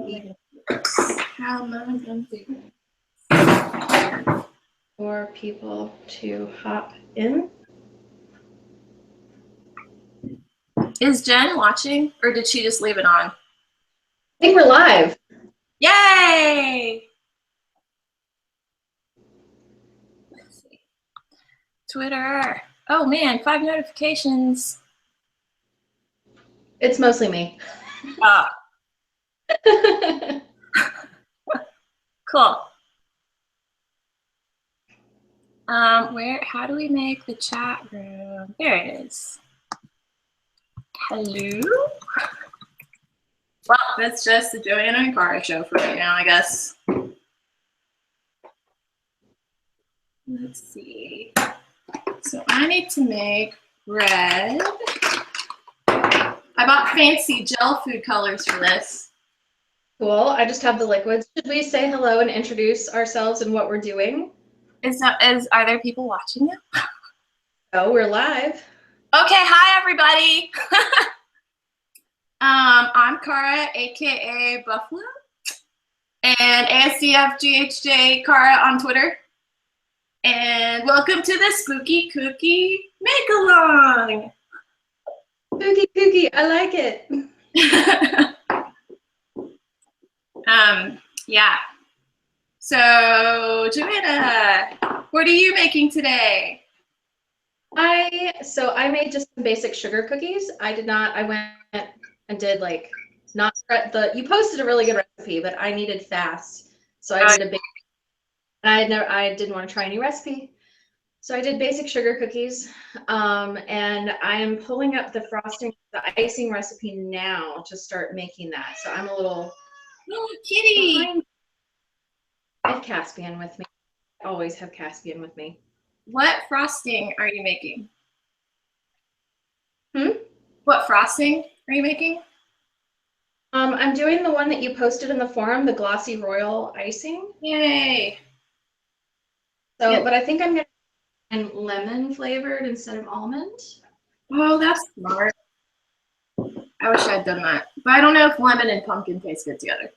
How am I going to do for people to hop in? Is Jen watching, or did she just leave it on? I think we're live. Yay! Let's see. Twitter. Oh man, 5 notifications. It's mostly me. Oh. Cool. How do we make the chat room? There it is. Hello? Well, that's just the Joanna and Cara show for right now, I guess. Let's see. So I need to make red. I bought fancy gel food colors for this. Cool. I just have the liquids. Should we say hello and introduce ourselves and what we're doing? Are there people watching now? Oh, we're live. Okay, hi everybody. I'm Cara, aka Buffalo, and ASCFGHJ Cara on Twitter. And welcome to the Spooky Cookie Makealong. Spooky Cookie, I like it. Yeah. So, Joanna, what are you making today? I made just some basic sugar cookies. I went and did like, you posted a really good recipe, but I needed fast. So I did a big, I didn't want to try any recipe. So I did basic sugar cookies, and I am pulling up the icing recipe now to start making that. So I'm a little kitty behind. I have Caspian with me. I always have Caspian with me. What frosting are you making? What frosting are you making? I'm doing the one that you posted in the forum, the glossy royal icing. Yay! So, yeah. But I think I'm gonna lemon flavored instead of almond. Oh, that's smart. I wish I'd done that, but I don't know if lemon and pumpkin taste good together.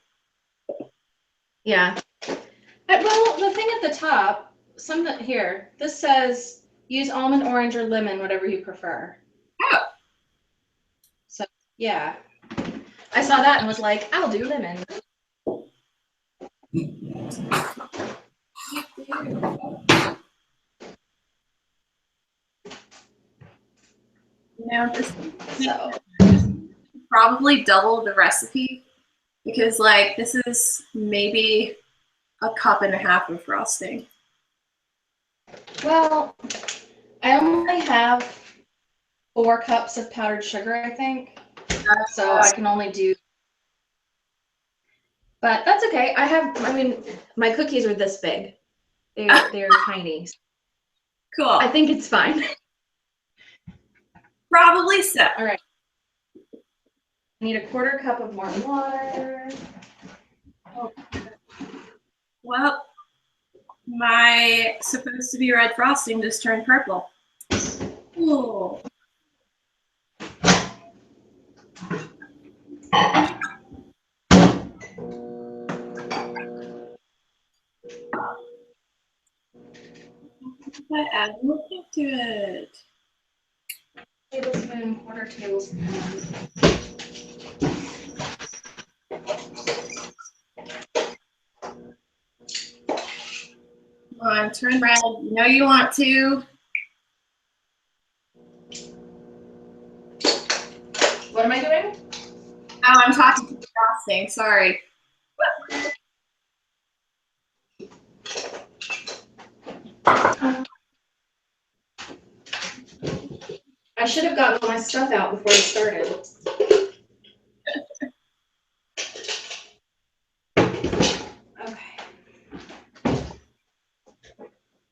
Yeah. Well, the thing at the top, this says use almond, orange, or lemon, whatever you prefer. Oh. So, yeah. I saw that and was like, I'll do lemon. Now this probably double the recipe because like this is maybe a cup and a half of frosting. Well, I only have 4 cups of powdered sugar, I think. So I can only do, but that's okay. My cookies are this big. They're tiny. Cool. I think it's fine. Probably so. All right. I need a 1/4 cup of warm water. Oh. Well, my supposed to be red frosting just turned purple. Ooh. I add more to it. Tablespoon, 1/4 tablespoon. Come on, turn red. You know you want to. What am I doing? Oh, I'm talking to the frosting. Sorry. I should have gotten all my stuff out before we started. Okay.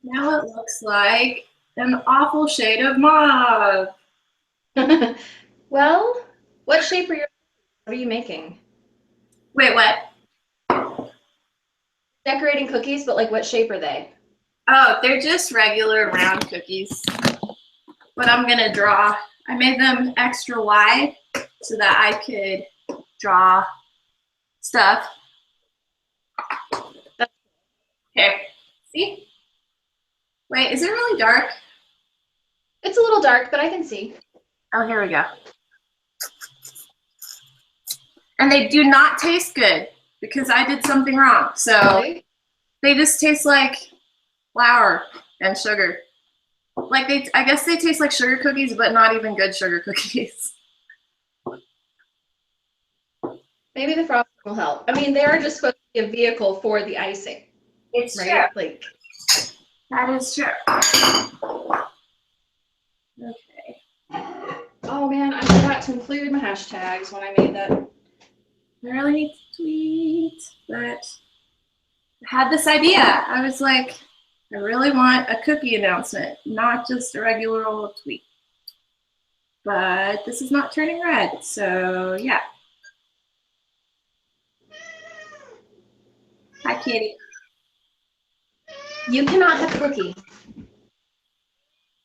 Now it looks like an awful shade of mauve. Well, what shape what are you making? Wait, what? Decorating cookies, but like what shape are they? Oh, they're just regular round cookies. But I'm gonna draw. I made them extra wide so that I could draw stuff. Okay, see? Wait, is it really dark? It's a little dark, but I can see. Oh, here we go. And they do not taste good because I did something wrong. So Really? they just taste like flour and sugar. Like I guess they taste like sugar cookies, but not even good sugar cookies. Maybe the frosting will help. I mean, they are just supposed to be a vehicle for the icing, It's right? true. Like, That is true. Okay. oh man, I forgot to include my hashtags when I made that. I really need to tweet, but I had this idea. I was like, I really want a cookie announcement, not just a regular old tweet. But this is not turning red, so yeah. Hi, kitty. You cannot have cookie.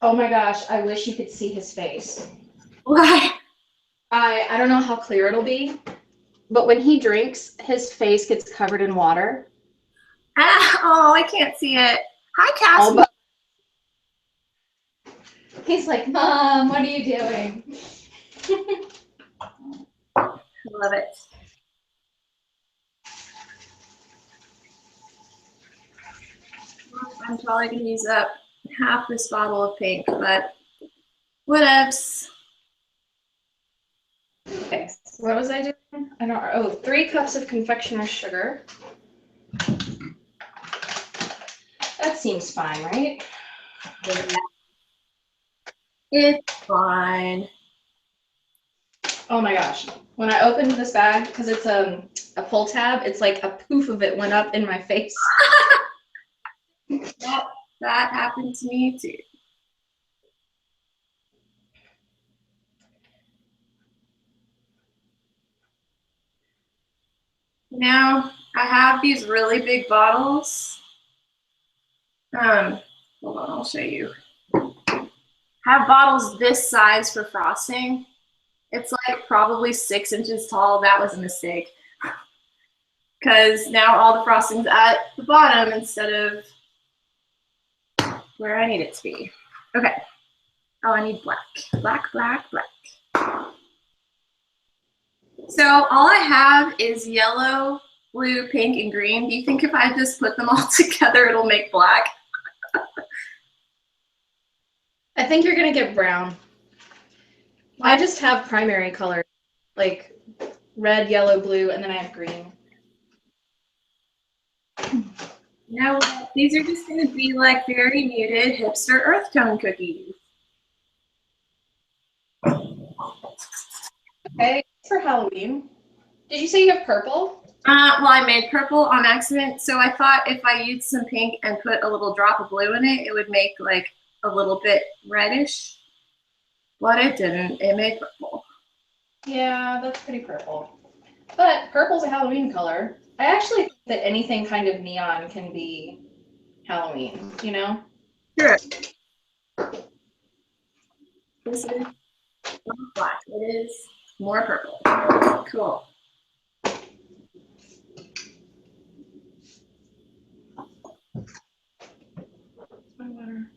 Oh my gosh, I wish you could see his face. Why? I don't know how clear it'll be, but when he drinks, his face gets covered in water. Ah, oh, I can't see it. Hi, Cassie. Oh, but he's like, Mom, what are you doing? I love it. I'm probably going to use up half this bottle of pink, but whatevs. Okay, what was I doing? I don't. Oh, 3 cups of confectioner's sugar. That seems fine, right? It's fine. Oh my gosh. When I opened this bag, because it's a pull tab, it's like a poof of it went up in my face. That happened to me too. Now I have these really big bottles. Hold on, I'll show you. I have bottles this size for frosting. It's like probably 6 inches tall. That was a mistake. Because now all the frosting's at the bottom instead of where I need it to be. Okay. Oh, I need black. Black, black, black. So all I have is yellow, blue, pink, and green. Do you think if I just put them all together, it'll make black? I think you're gonna get brown. I just have primary colors, like red, yellow, blue, and then I have green. No, these are just going to be like very muted hipster earth tone cookies. Okay, for Halloween. Did you say you have purple? Well, I made purple on accident, so I thought if I used some pink and put a little drop of blue in it, it would make like a little bit reddish. But it didn't. It made purple. Yeah, that's pretty purple. But purple's a Halloween color. I actually think that anything kind of neon can be Halloween, you know? Sure. This is not black. It is more purple. Cool. My water.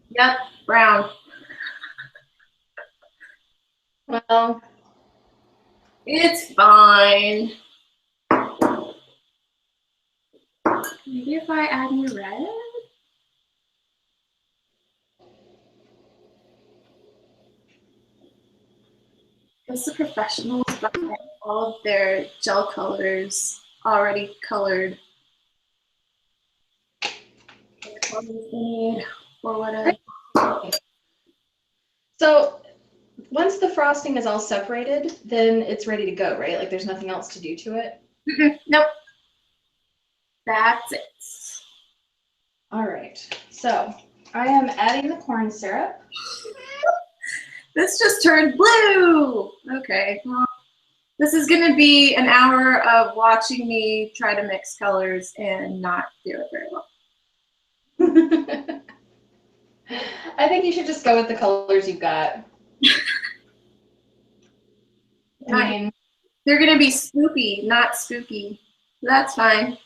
Yep, brown. Well, It's fine. Maybe if I add more red? Because the professionals buy all of their gel colors already colored. The colors they need or whatever. so once the frosting is all separated, then it's ready to go, right? Like there's nothing else to do to it. Nope. That's it. All right. So I am adding the corn syrup. This just turned blue. Okay. Well, this is going to be an hour of watching me try to mix colors and not do it very well. I think you should just go with the colors you've got. I mean, they're gonna be spoopy, not spooky. That's fine.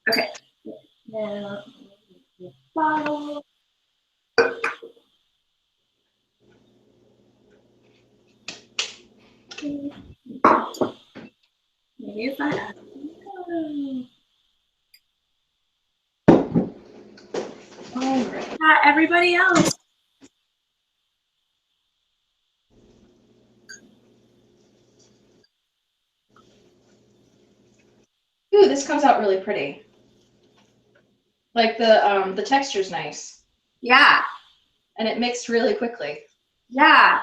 Okay. Now, bottle. Maybe if I add. All right. Everybody else. ooh, this comes out really pretty. Like the texture's nice. Yeah. And it mixed really quickly. Yeah.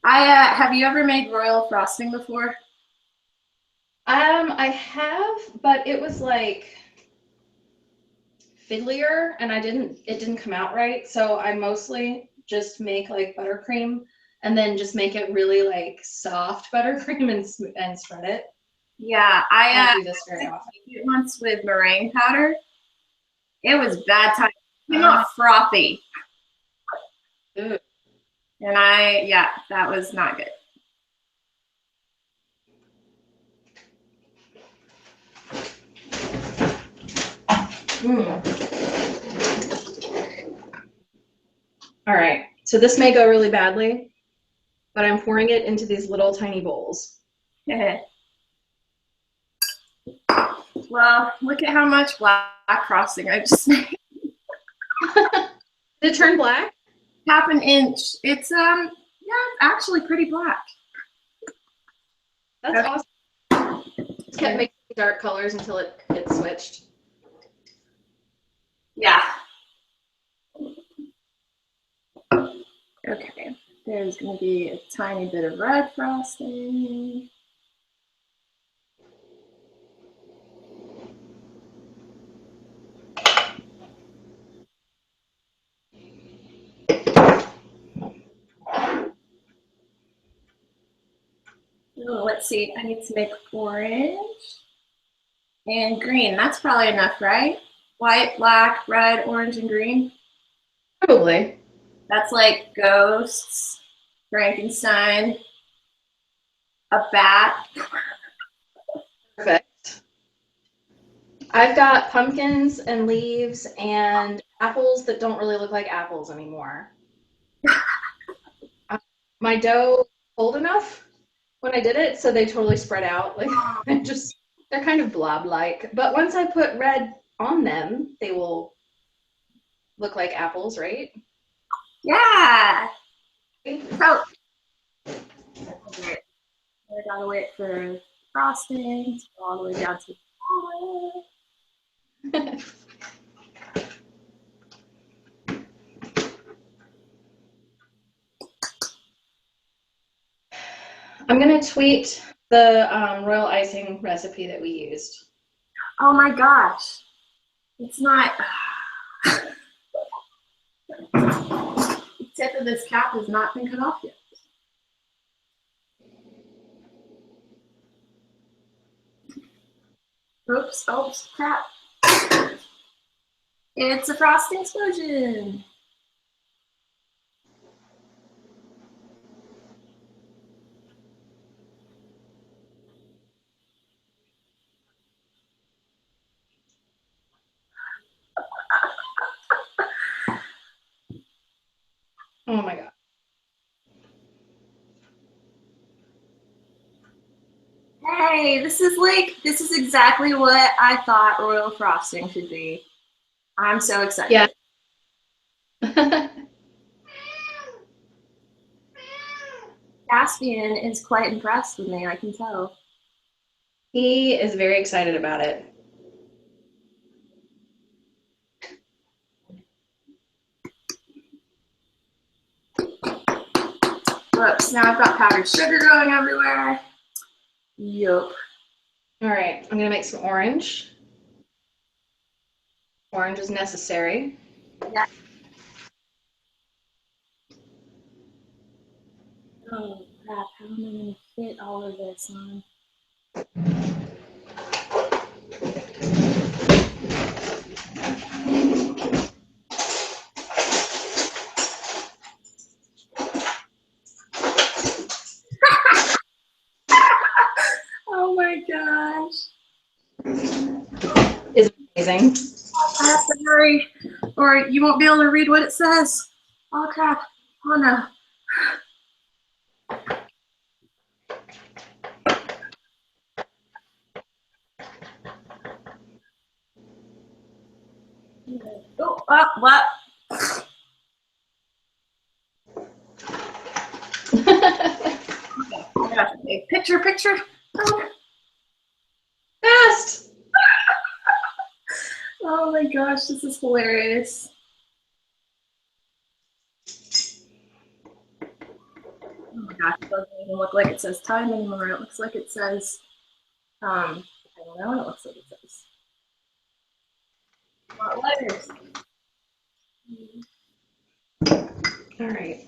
Have you ever made royal frosting before? I have, but it was like fiddlier and it didn't come out right. So I mostly just make like buttercream and then just make it really like soft buttercream and spread it. Yeah, I do this very often. It once with meringue powder. It was bad time. It came out frothy. Ooh. And that was not good. All right, so this may go really badly, but I'm pouring it into these little tiny bowls. Well, look at how much black frosting I just made. Did it turn black? Half an inch. It's actually pretty black. That's awesome. Just kept making dark colors until it switched. Yeah. Okay. There's going to be a tiny bit of red frosting. Oh, let's see. I need to make orange and green. That's probably enough, right? White, black, red, orange, and green. Probably. That's like ghosts, Frankenstein, a bat. Perfect. I've got pumpkins and leaves and apples that don't really look like apples anymore. My dough was cold enough when I did it, so they totally spread out. Like they're kind of blob-like. But once I put red on them, they will look like apples, right? Yeah. So I gotta wait for frosting to go all the way down to the bottom. I'm gonna tweet the royal icing recipe that we used. Oh my gosh. It's not. The tip of this cap has not been cut off yet. Oops, crap. It's a frosting explosion. Oh my god. Hey, this is exactly what I thought royal frosting should be. I'm so excited. Yeah. Caspian is quite impressed with me, I can tell. He is very excited about it. Whoops, now I've got powdered sugar going everywhere. Yup. All right, I'm gonna make some orange. Orange is necessary. Yeah. Oh crap, how am I gonna fit all of this on? is amazing. I have to hurry, or you won't be able to read what it says. Oh crap! Oh no! Oh, what? Okay, picture. Oh. Fast! Oh my gosh, this is hilarious. Oh my gosh, it doesn't even look like it says time anymore. It looks like it says, I don't know, it looks like it says. What letters? All right.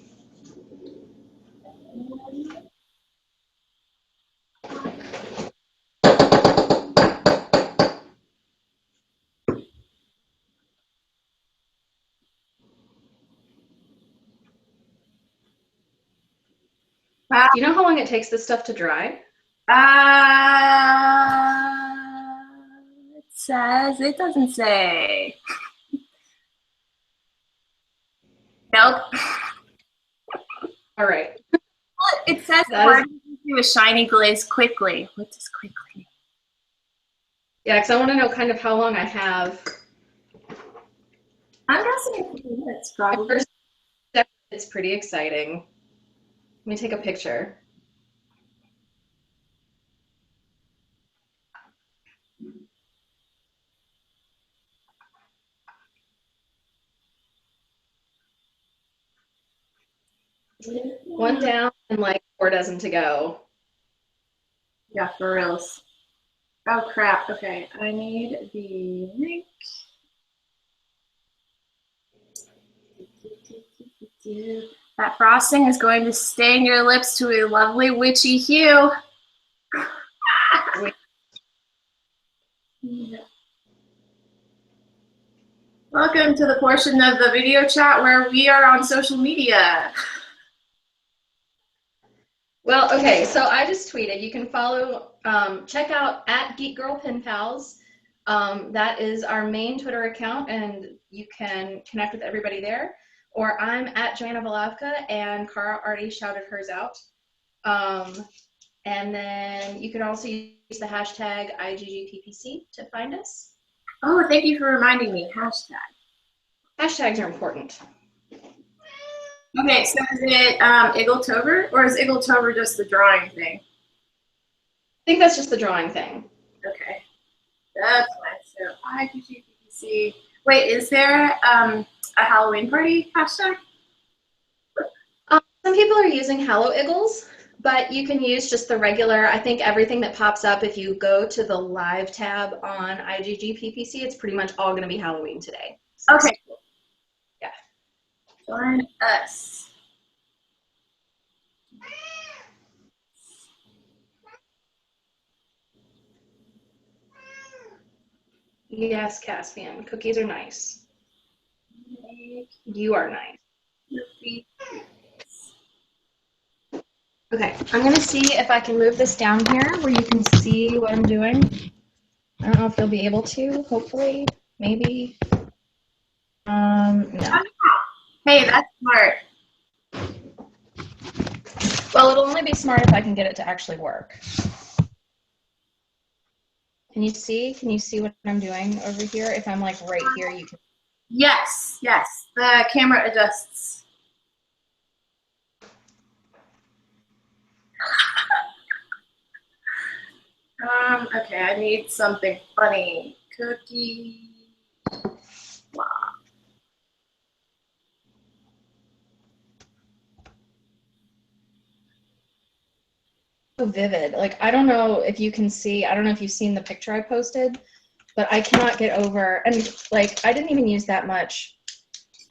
Do you know how long it takes this stuff to dry? It says, it doesn't say. Nope. All right. It says do a shiny glaze quickly. What does quickly? Yeah, because I want to know kind of how long I have. I'm guessing a few minutes, probably. First step, it's pretty exciting. Let me take a picture. One down and like 4 dozen to go. Yeah, for reals. Oh crap. Okay, I need the link. That frosting is going to stain your lips to a lovely witchy hue. Welcome to the portion of the video chat where we are on social media. Well, okay, so I just tweeted. You can follow, check out @GeekGirlPenPals. That is our main Twitter account, and you can connect with everybody there. Or I'm @JoannaValavka, and Cara already shouted hers out. And then you can also use the hashtag IGGPPC to find us. Oh, thank you for reminding me. Hashtag. Hashtags are important. Okay, so is it Iggletober, or is Iggletober just the drawing thing? I think that's just the drawing thing. Okay, that's nice. So IGGPPC. Wait, is there a Halloween party hashtag? Some people are using Hallow Iggles, but you can use just the regular. I think everything that pops up, if you go to the live tab on IGGPPC, it's pretty much all going to be Halloween today. So okay. Yeah. Join us. Yes, Caspian. Cookies are nice. You are nice. Okay, I'm going to see if I can move this down here where you can see what I'm doing. I don't know if you'll be able to, hopefully, maybe. No. Hey, that's smart. Well, it'll only be smart if I can get it to actually work. Can you see? Can you see what I'm doing over here? If I'm like right here, you can. Yes, yes. The camera adjusts. Okay, I need something funny. Cookie. Wow. So vivid. Like, I don't know if you can see, I don't know if you've seen the picture I posted, but I cannot get over, and like, I didn't even use that much.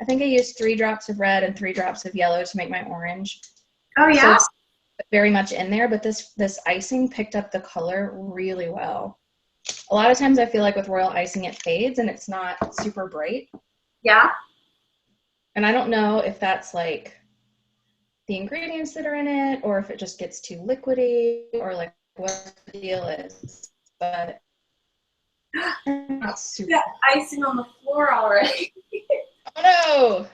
I think I used 3 drops of red and 3 drops of yellow to make my orange. Oh yeah? So it's very much in there, but this icing picked up the color really well. A lot of times I feel like with royal icing it fades and it's not super bright. Yeah. And I don't know if that's like the ingredients that are in it or if it just gets too liquidy or like what the deal is. But not super. Got icing on the floor already. Oh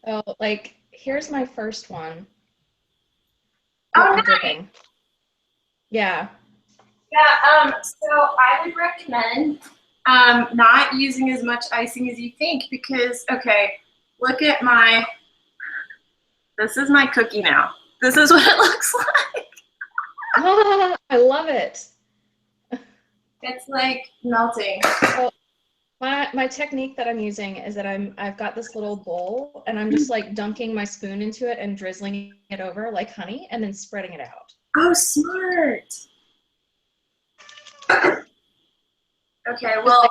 no! Oh, like here's my first one. Oh, I'm nice. dripping. Yeah. Yeah. So I would recommend not using as much icing as you think because look at my. This is my cookie now. This is what it looks like. I love it. It's like melting. So my technique that I'm using is that I've got this little bowl and I'm just like dunking my spoon into it and drizzling it over like honey and then spreading it out. Oh, smart. Okay, well,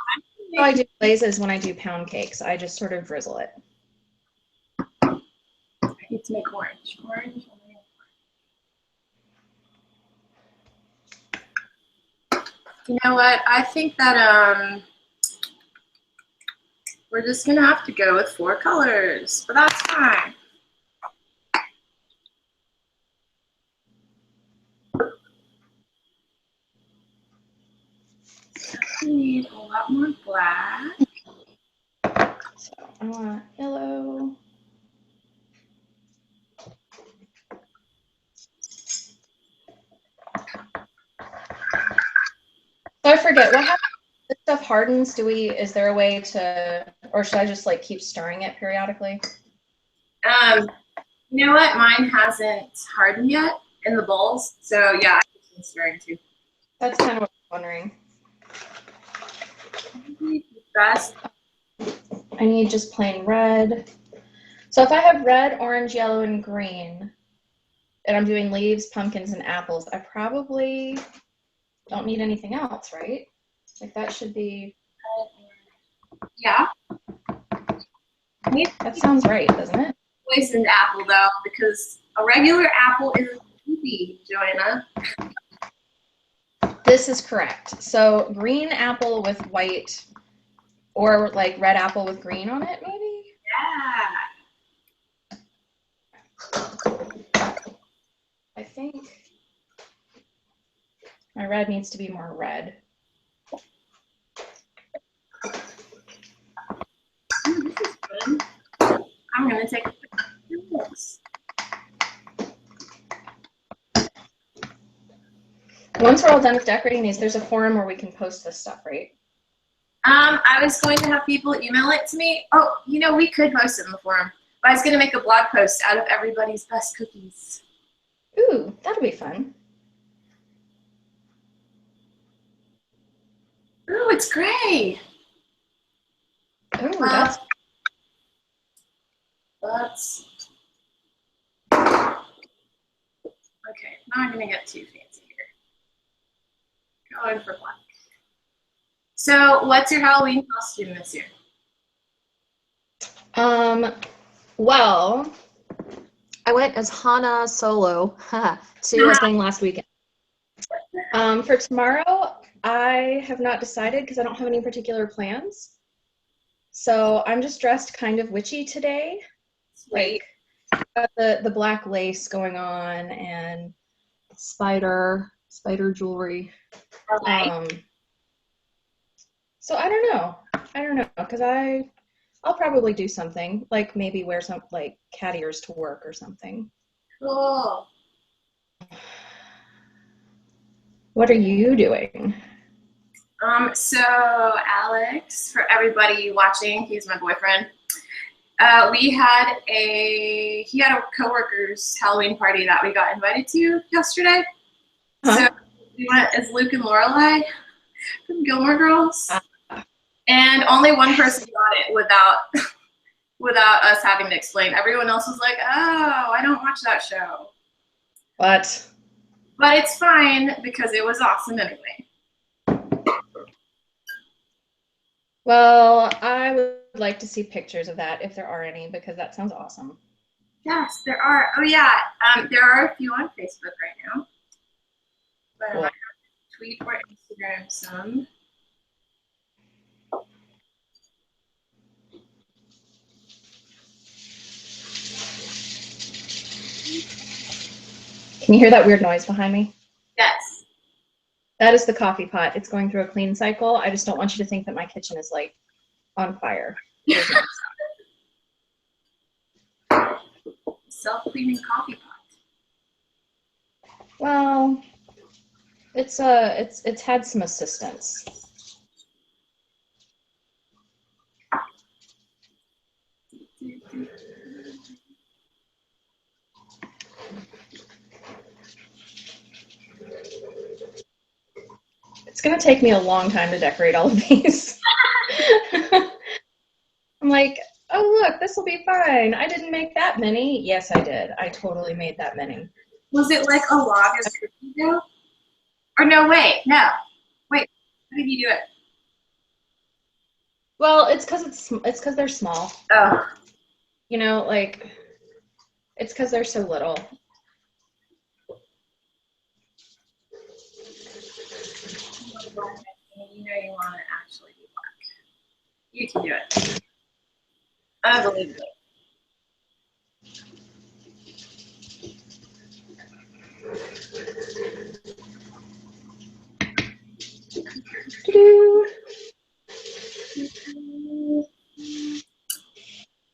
how I do glazes when I do pound cakes. I just sort of drizzle it. I need to make orange. You know what? I think that we're just gonna have to go with 4 colors, but that's fine. We need a lot more black. So I want yellow. So I forget what happens. This stuff hardens. Is there a way to, or should I just like keep stirring it periodically? You know what? Mine hasn't hardened yet in the bowls, so yeah, I'm just stirring too. That's kind of what I'm wondering. Best. I need just plain red. So if I have red, orange, yellow, and green, and I'm doing leaves, pumpkins, and apples, I probably don't need anything else, right? Like that should be. Yeah. That sounds right, doesn't it? Poisoned apple though, because a regular apple is poopy, Joanna. This is correct. So green apple with white, or like red apple with green on it, maybe? Yeah. I think my red needs to be more red. Ooh, this is good. I'm gonna take a picture of this. Once we're all done with decorating these, there's a forum where we can post this stuff, right? I was going to have people email it to me. Oh, you know, we could post it in the forum. But I was gonna make a blog post out of everybody's best cookies. Ooh, that'll be fun. Ooh, it's gray. Ooh, that's okay. Now I'm gonna get too fancy here. Going for black. So, what's your Halloween costume this year? Well, I went as Hana Solo to a thing last weekend. For tomorrow, I have not decided because I don't have any particular plans. So I'm just dressed kind of witchy today. Sweet. Like got the black lace going on and spider jewelry. Okay. So I don't know because I'll probably do something like maybe wear some like cat ears to work or something. Cool. What are you doing? So Alex, for everybody watching, he's my boyfriend. He had a coworker's Halloween party that we got invited to yesterday. So we went as Luke and Lorelai from Gilmore Girls, and only one person got it without us having to explain. Everyone else was like, "Oh, I don't watch that show." What? But it's fine because it was awesome anyway. Well, I would like to see pictures of that if there are any because that sounds awesome. Yes, there are. Oh yeah, there are a few on Facebook right now. But Cool. I might have to tweet or Instagram some. Can you hear that weird noise behind me? Yes. That is the coffee pot. It's going through a clean cycle. I just don't want you to think that my kitchen is like on fire. Self-cleaning coffee pot. Well, it's had some assistance. It's gonna take me a long time to decorate all of these. I'm like, oh look, this will be fine. I didn't make that many. Yes, I did. I totally made that many. Was it like a log of cookie dough? Or no, wait, no. Wait, how did you do it? Well, it's because they're small. Oh. You know, like, it's because they're so little. You know you want to actually be black. You can do it. I believe it.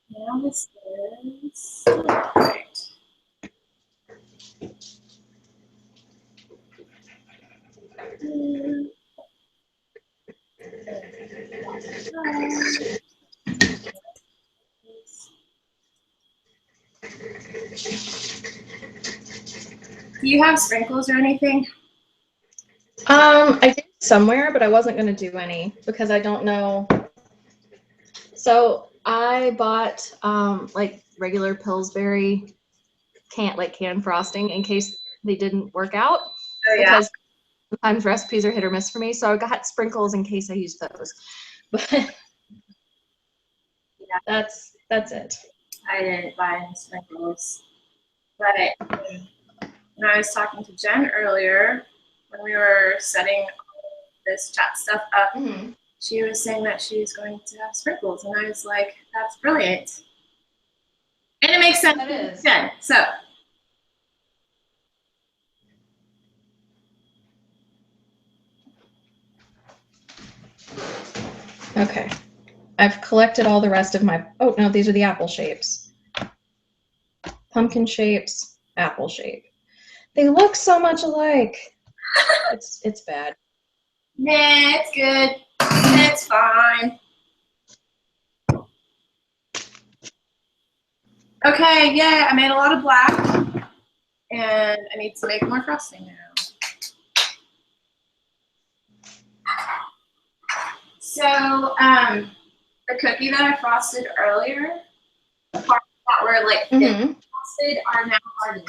Now this is right. Do you have sprinkles or anything? I did somewhere, but I wasn't going to do any because I don't know. So I bought like regular Pillsbury canned frosting in case they didn't work out. Oh, yeah. Because sometimes recipes are hit or miss for me, so I got sprinkles in case I use those. But yeah, that's it. I didn't buy any sprinkles, but when I was talking to Jen earlier, when we were setting this chat stuff up, she was saying that she's going to have sprinkles, and I was like, "That's brilliant," and it makes sense. That is. Jen, so. Okay. I've collected all the rest of my, oh no, these are the apple shapes. Pumpkin shapes, apple shape. They look so much alike. It's bad. Nah, it's good. It's fine. Okay, yeah, I made a lot of black, and I need to make more frosting now. So, the cookie that I frosted earlier, the parts that were like frosted are now hardened.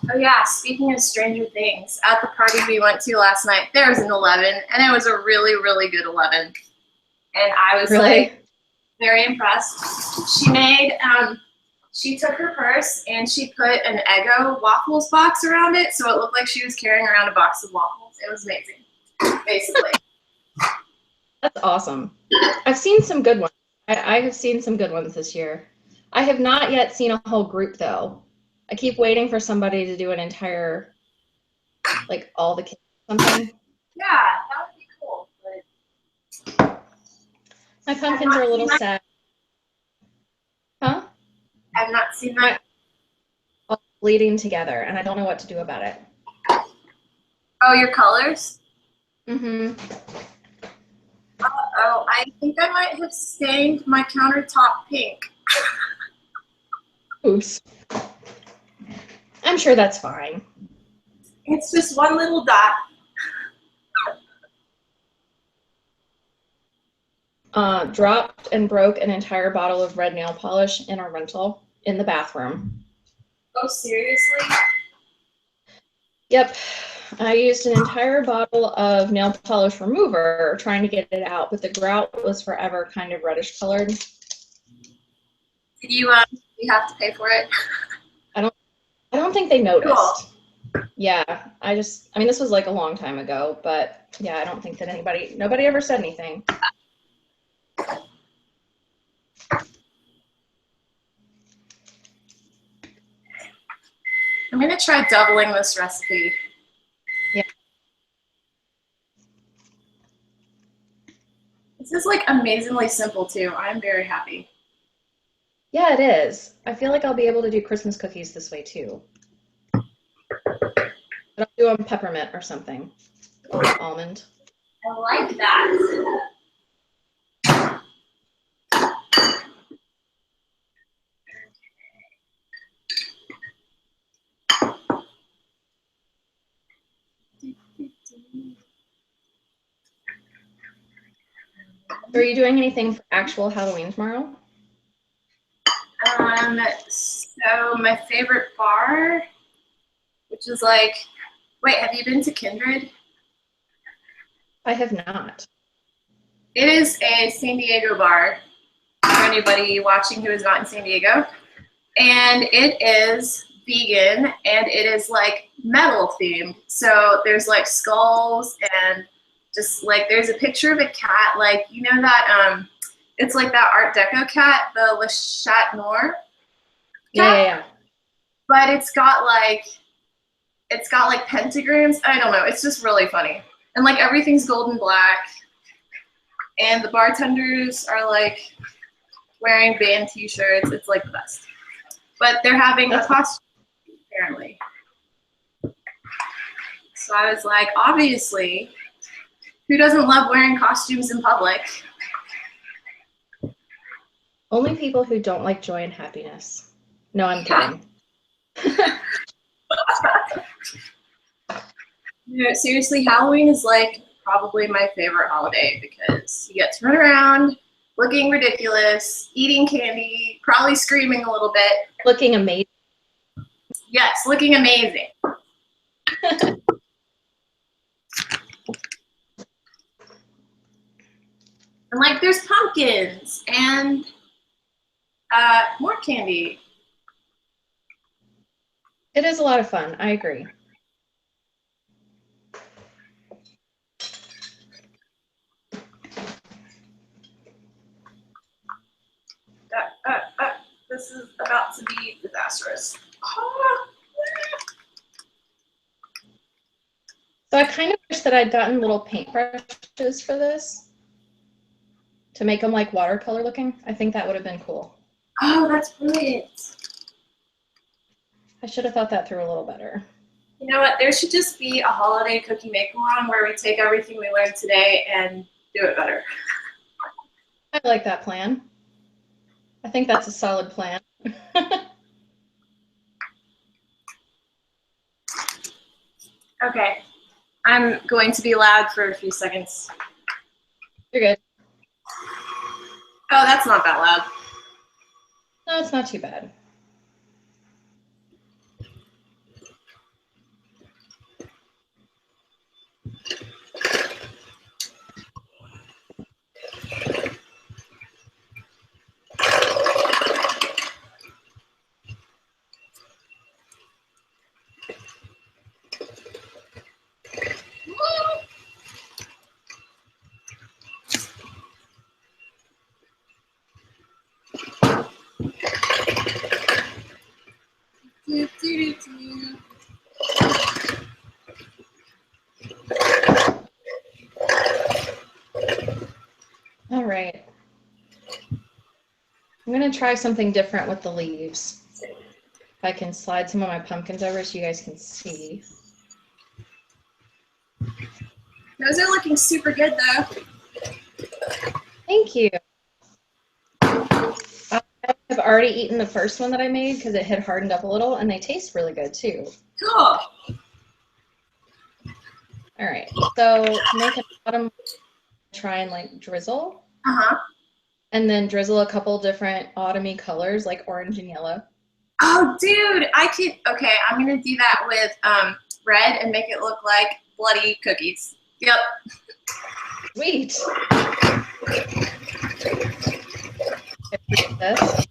Oh yeah, speaking of Stranger Things, at the party we went to last night, there was an 11, and it was a really, really good 11. And I was like very impressed. She made, she took her purse and she put an Eggo waffles box around it, so it looked like she was carrying around a box of waffles. It was amazing, basically. That's awesome. I've seen some good ones. I have seen some good ones this year. I have not yet seen a whole group though. I keep waiting for somebody to do an entire, like all the kids or something. Yeah, that would be cool. But my pumpkins are a little sad. Huh? I've not seen that. All bleeding together, and I don't know what to do about it. Oh, your colors? Mm-hmm. Uh-oh, I think I might have stained my countertop pink. Oops. I'm sure that's fine. It's just one little dot. Dropped and broke an entire bottle of red nail polish in our rental in the bathroom. Oh, seriously? Yep. I used an entire bottle of nail polish remover trying to get it out, but the grout was forever kind of reddish colored. Did you have to pay for it? I don't think they noticed. Cool. Yeah, I mean, this was like a long time ago, but yeah, I don't think that nobody ever said anything. I'm gonna try doubling this recipe. Yeah. This is like amazingly simple too. I'm very happy. Yeah, it is. I feel like I'll be able to do Christmas cookies this way too. But I'll do them peppermint or something, or almond. I like that. So are you doing anything for actual Halloween tomorrow? So my favorite bar, which is like, wait, have you been to Kindred? I have not. It is a San Diego bar for anybody watching who is not in San Diego. And it is vegan and it is like metal themed. So there's like skulls and just like there's a picture of a cat, like you know that it's like that Art Deco cat, the Le Chat Noir cat. Yeah. But it's got like pentagrams. I don't know. It's just really funny. And like everything's gold and black. And the bartenders are like wearing band t-shirts. It's like the best. But they're having a costume apparently. So I was like, obviously, who doesn't love wearing costumes in public? Only people who don't like joy and happiness. No, I'm kidding. You know, seriously, Halloween is like probably my favorite holiday because you get to run around looking ridiculous, eating candy, probably screaming a little bit. Looking amazing. Yes, looking amazing. And like there's pumpkins and more candy. It is a lot of fun. I agree. This is about to be disastrous. Oh. So I kind of wish that I'd gotten little paintbrushes for this to make them like watercolor looking. I think that would have been cool. Oh, that's brilliant. I should have thought that through a little better. You know what? There should just be a holiday cookie make-along where we take everything we learned today and do it better. I like that plan. I think that's a solid plan. Okay. I'm going to be loud for a few seconds. You're good. Oh, that's not that loud. No, it's not too bad. All right. I'm going to try something different with the leaves. If I can slide some of my pumpkins over so you guys can see. Those are looking super good though. Thank you. I have already eaten the first one that I made because it had hardened up a little, and they taste really good too. Cool. All right, so to make a bottom, try and like drizzle. And then drizzle a couple different autumny colors like orange and yellow. Oh, dude, okay, I'm gonna do that with red and make it look like bloody cookies. Yep. Sweet. This.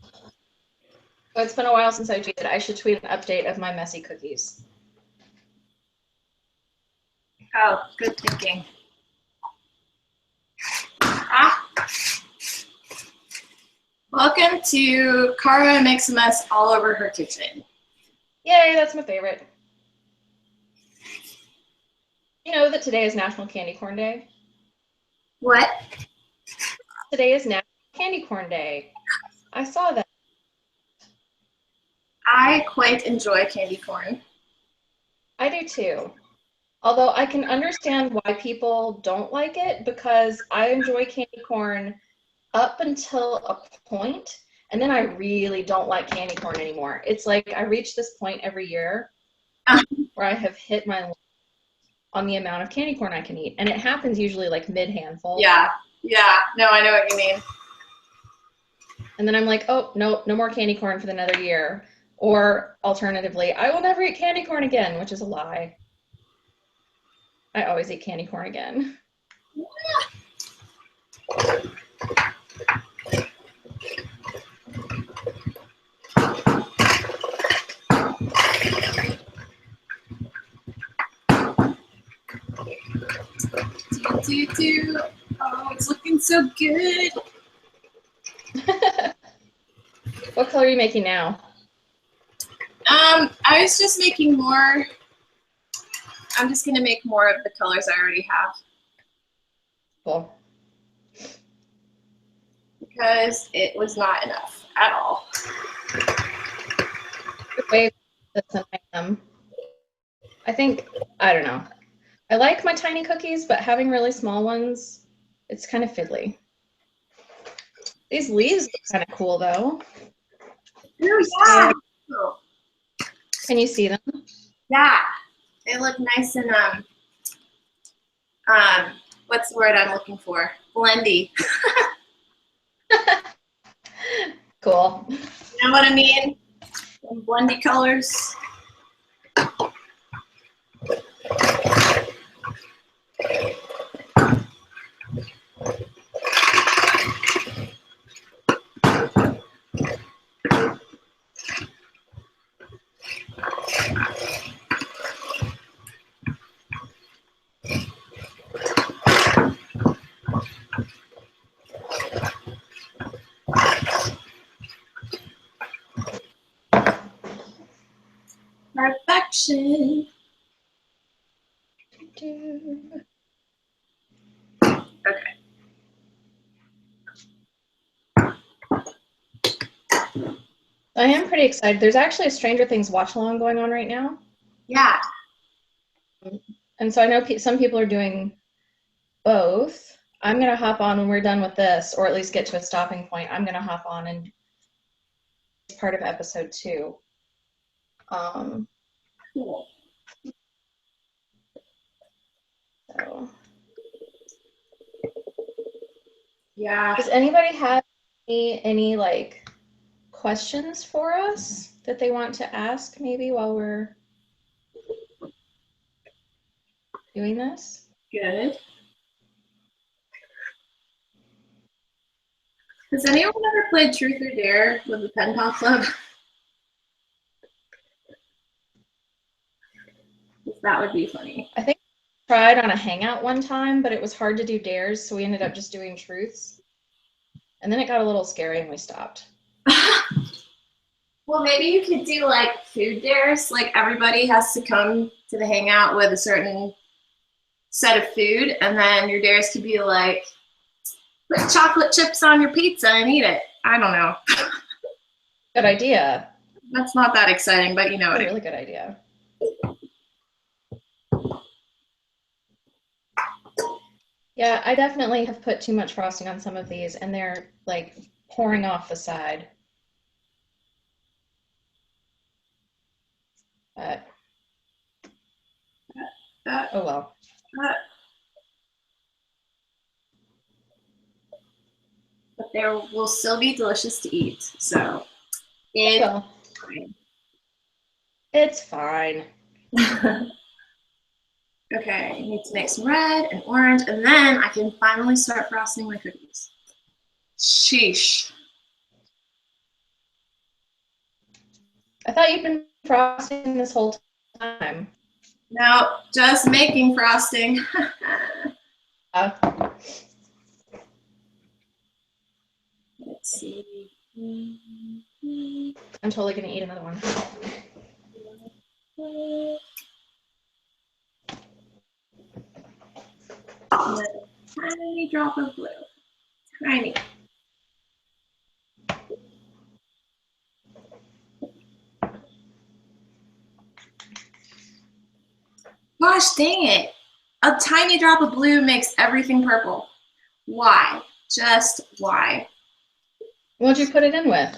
So it's been a while since I tweeted. I should tweet an update of my messy cookies. Oh, good thinking. Ah. Welcome to Cara Makes a Mess All Over Her Kitchen. Yay, that's my favorite. You know that today is National Candy Corn Day? What? Today is National Candy Corn Day. I saw that. I quite enjoy candy corn. I do too. Although I can understand why people don't like it, because I enjoy candy corn up until a point, and then I really don't like candy corn anymore. It's like I reach this point every year where I have hit my limit on the amount of candy corn I can eat, and it happens usually like mid-handful. Yeah, no, I know what you mean. And then I'm like, oh, no more candy corn for another year. Or alternatively, I will never eat candy corn again, which is a lie. I always eat candy corn again. Oh, it's looking so good. What color are you making now? I was just making more. I'm just gonna make more of the colors I already have. Cool. Because it was not enough at all. Way than I am. I think, I don't know. I like my tiny cookies, but having really small ones, it's kind of fiddly. These leaves look kind of cool, though. Oh, yeah. Can you see them? Yeah, they look nice and what's the word I'm looking for? Blendy. Cool. You know what I mean? Some blendy colors. Perfection. Okay. I am pretty excited. There's actually a Stranger Things watch along going on right now. Yeah. And so I know some people are doing both. I'm going to hop on when we're done with this, or at least get to a stopping point. I'm going to hop on and it's part of episode 2. Cool. So. Yeah. Does anybody have any like questions for us that they want to ask maybe while we're doing this? Good. Has anyone ever played Truth or Dare with the Pen Pal Club? That would be funny. I think I tried on a hangout one time, but it was hard to do dares, so we ended up just doing truths. And then it got a little scary and we stopped. Well, maybe you could do like food dares. Like everybody has to come to the hangout with a certain set of food, and then your dares could be like, put chocolate chips on your pizza and eat it. I don't know. Good idea. That's not that exciting, but you know what I mean. Really good idea. Yeah, I definitely have put too much frosting on some of these, and they're like pouring off the side. But oh well. But they will still be delicious to eat. So it's fine. It's fine. Okay, I need to make some red and orange, and then I can finally start frosting my cookies. Sheesh. thought you'd been frosting this whole time. No, just making frosting. Let's see. I'm totally gonna eat another one. A tiny drop of blue. Tiny. Gosh dang it. A tiny drop of blue makes everything purple. Why? Just why? What'd you put it in with?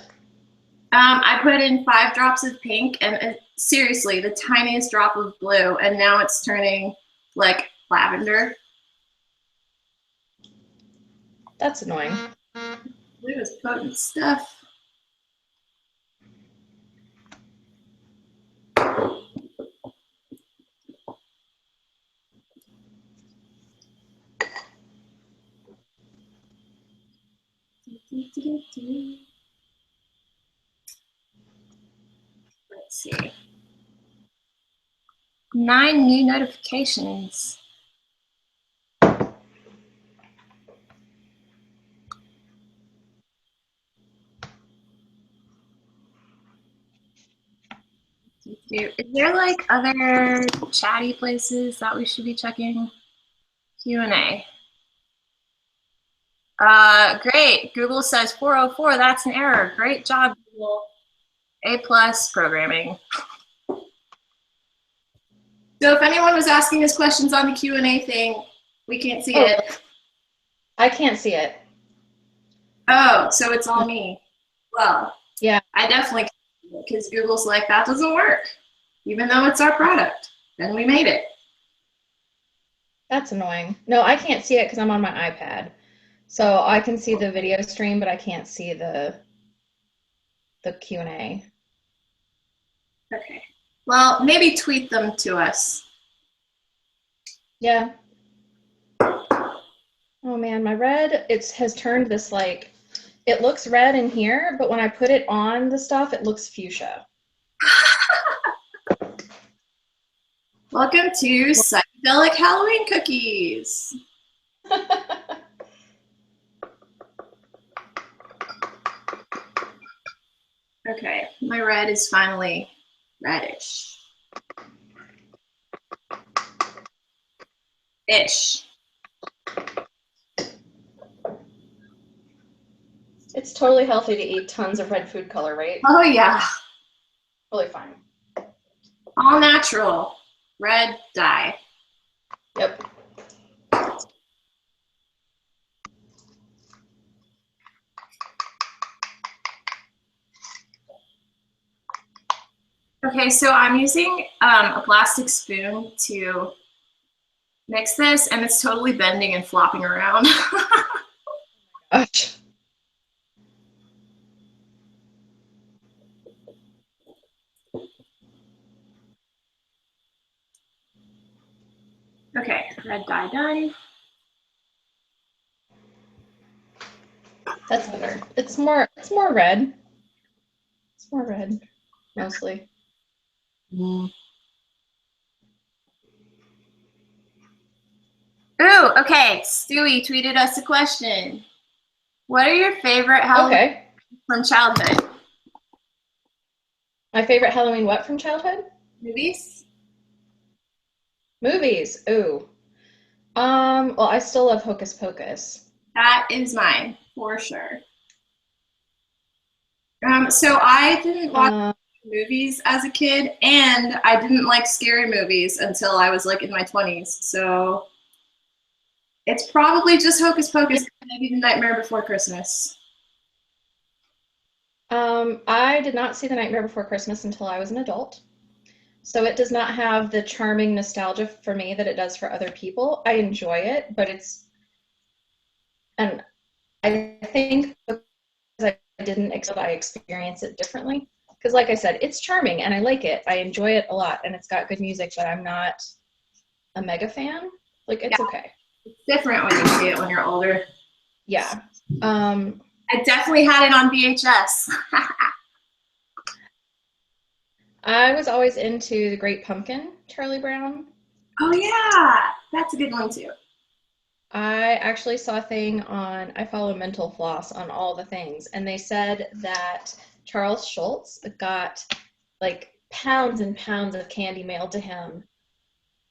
I put in 5 drops of pink and seriously, the tiniest drop of blue, and now it's turning like lavender. That's annoying. Blue is potent stuff. Let's see. 9 new notifications. Is there like other chatty places that we should be checking? Q&A. Great. Google says 404. That's an error. Great job, Google. A+ programming. So if anyone was asking us questions on the Q&A thing, we can't see it. I can't see it. Oh, so it's all me. Well, yeah, I definitely can't, because Google's like, that doesn't work, even though it's our product, and we made it. That's annoying. No, I can't see it because I'm on my iPad. So I can see the video stream, but I can't see the Q&A. Okay. Well, maybe tweet them to us. Yeah. Oh man, my red, it has turned this like, it looks red in here, but when I put it on the stuff, it looks fuchsia. Welcome to Psychedelic Halloween Cookies. Okay, my red is finally reddish. Ish. It's totally healthy to eat tons of red food color, right? Oh yeah. Totally fine. All natural. Red dye. Yep. Okay, so I'm using a plastic spoon to mix this, and it's totally bending and flopping around. Gosh. Okay, red dye done. That's better. It's more red. It's more red, mostly. Mm. Ooh, okay. Stewie tweeted us a question. What are your favorite Halloween from childhood? My favorite Halloween what from childhood? Movies? Movies. Ooh. Well, I still love Hocus Pocus. That is mine, for sure. So I didn't watch movies as a kid, and I didn't like scary movies until I was like in my 20s. So it's probably just Hocus Pocus, maybe The Nightmare Before Christmas. I did not see The Nightmare Before Christmas until I was an adult. So it does not have the charming nostalgia for me that it does for other people. I enjoy it, but and I think because I didn't experience it differently. Because like I said, it's charming and I like it. I enjoy it a lot and it's got good music, but I'm not a mega fan. Like, it's okay. It's different when you see it when you're older. Yeah. I definitely had it on VHS. I was always into The Great Pumpkin, Charlie Brown. Oh yeah, that's a good one too. I actually saw a thing on, I follow Mental Floss on all the things, and they said that Charles Schultz got like pounds and pounds of candy mailed to him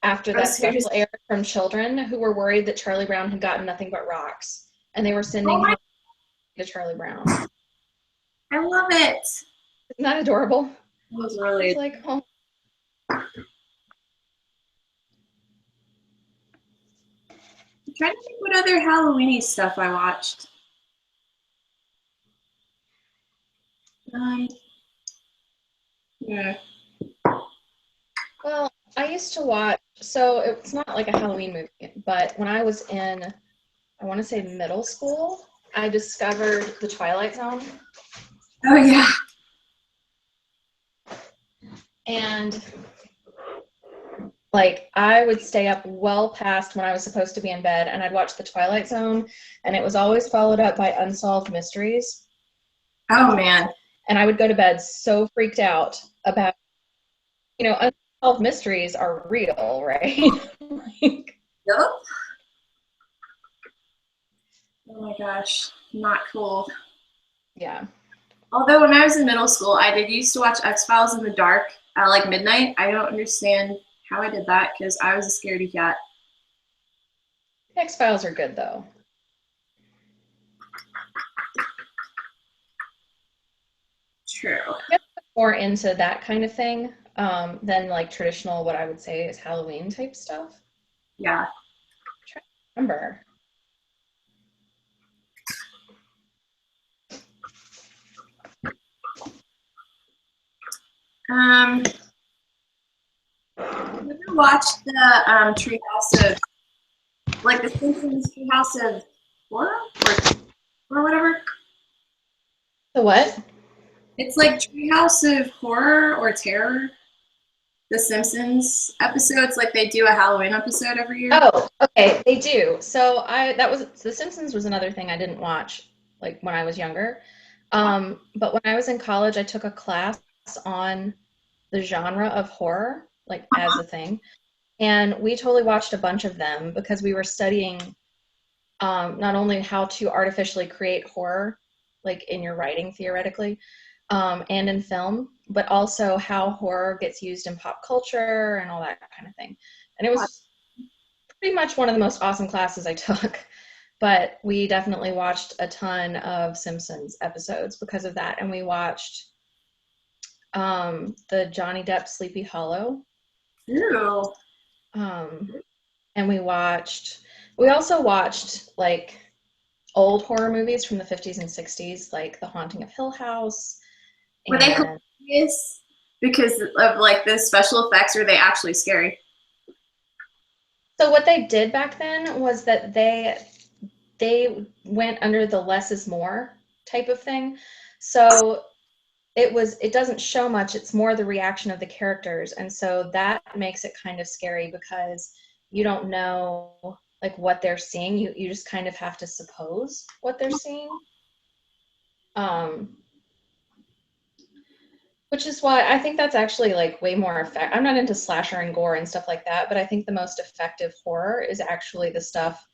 after Oh, that seriously? special aired from children who were worried that Charlie Brown had gotten nothing but rocks, and they were Oh sending my, him to Charlie Brown. I love it. Isn't that adorable? It was It's really. like, oh, I'm trying to think what other Halloweeny stuff I watched. Um, yeah. well, I used to watch, so it's not like a Halloween movie, but when I was in, I want to say middle school, I discovered The Twilight Zone. Oh yeah. And like I would stay up well past when I was supposed to be in bed, and I'd watch The Twilight Zone, and it was always followed up by Unsolved Mysteries. Oh man. And I would go to bed so freaked out about, unsolved mysteries are real, right? Like, Yep. Oh my gosh, not cool. yeah. Although when I was in middle school, I did used to watch X-Files in the dark at like midnight. I don't understand how I did that because I was a scaredy cat. X-Files are good though. True. More into that kind of thing than like traditional, what I would say is Halloween type stuff. Yeah. I'm trying to remember. Have you ever watched the Treehouse of, like the Simpsons Treehouse of Horror or whatever? The what? It's like Treehouse of Horror or Terror. The Simpsons episodes, like they do a Halloween episode every year. Oh, okay, they do. So The Simpsons was another thing I didn't watch like when I was younger. But when I was in college, I took a class on the genre of horror, like as a thing. And we totally watched a bunch of them because we were studying not only how to artificially create horror, like in your writing theoretically, and in film, but also how horror gets used in pop culture and all that kind of thing. And it was pretty much one of the most awesome classes I took. But we definitely watched a ton of Simpsons episodes because of that. And we watched the Johnny Depp Sleepy Hollow. Ew. And we also watched like old horror movies from the 50s and 60s, like The Haunting of Hill House. Were they hilarious because of like the special effects? Or are they actually scary? So what they did back then was that they went under the less is more type of thing. So it doesn't show much, it's more the reaction of the characters, and so that makes it kind of scary because you don't know like what they're seeing. You just kind of have to suppose what they're seeing. Which is why I think that's actually like way more effective. I'm not into slasher and gore and stuff like that, but I think the most effective horror is actually the stuff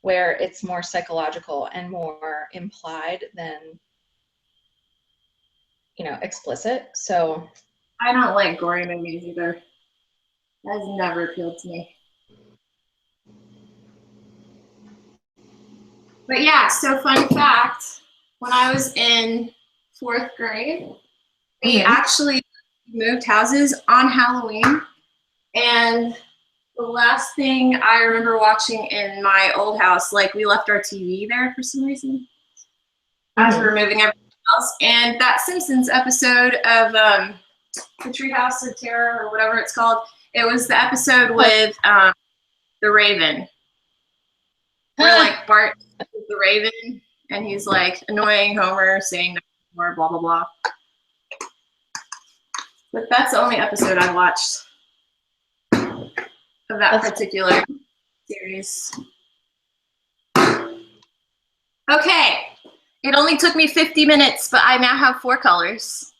where it's more psychological and more implied than, explicit. So I don't like gory movies either. That has never appealed to me. But yeah, so fun fact, when I was in fourth grade, we actually moved houses on Halloween. And the last thing I remember watching in my old house, like we left our TV there for some reason as we were moving everything else. And that Simpsons episode of the Treehouse of Terror or whatever it's called, it was the episode with the Raven. Where like Bart is the Raven and he's like annoying Homer saying no more, blah blah blah. But that's the only episode I watched of that particular series. Okay, it only took me 50 minutes, but I now have 4 colors.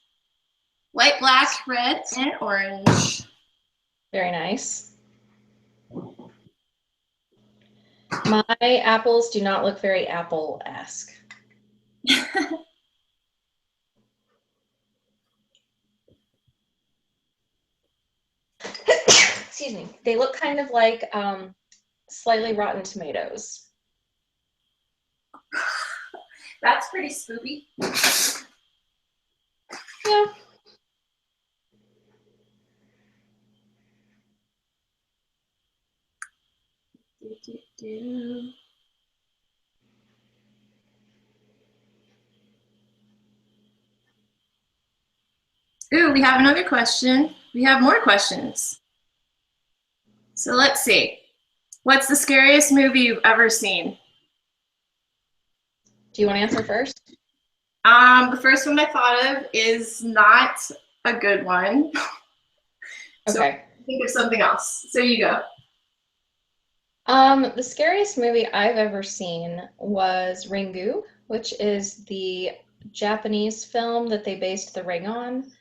White, black, red, and orange. Very nice. My apples do not look very apple-esque. Excuse me. They look kind of like slightly rotten tomatoes. That's pretty spooky. Yeah. Ooh, we have another question. We have more questions. So let's see. What's the scariest movie you've ever seen? Do you want to answer first? The first one I thought of is not a good one. So Okay. think of something else. So you go. The scariest movie I've ever seen was Ringu, which is the Japanese film that they based The Ring on.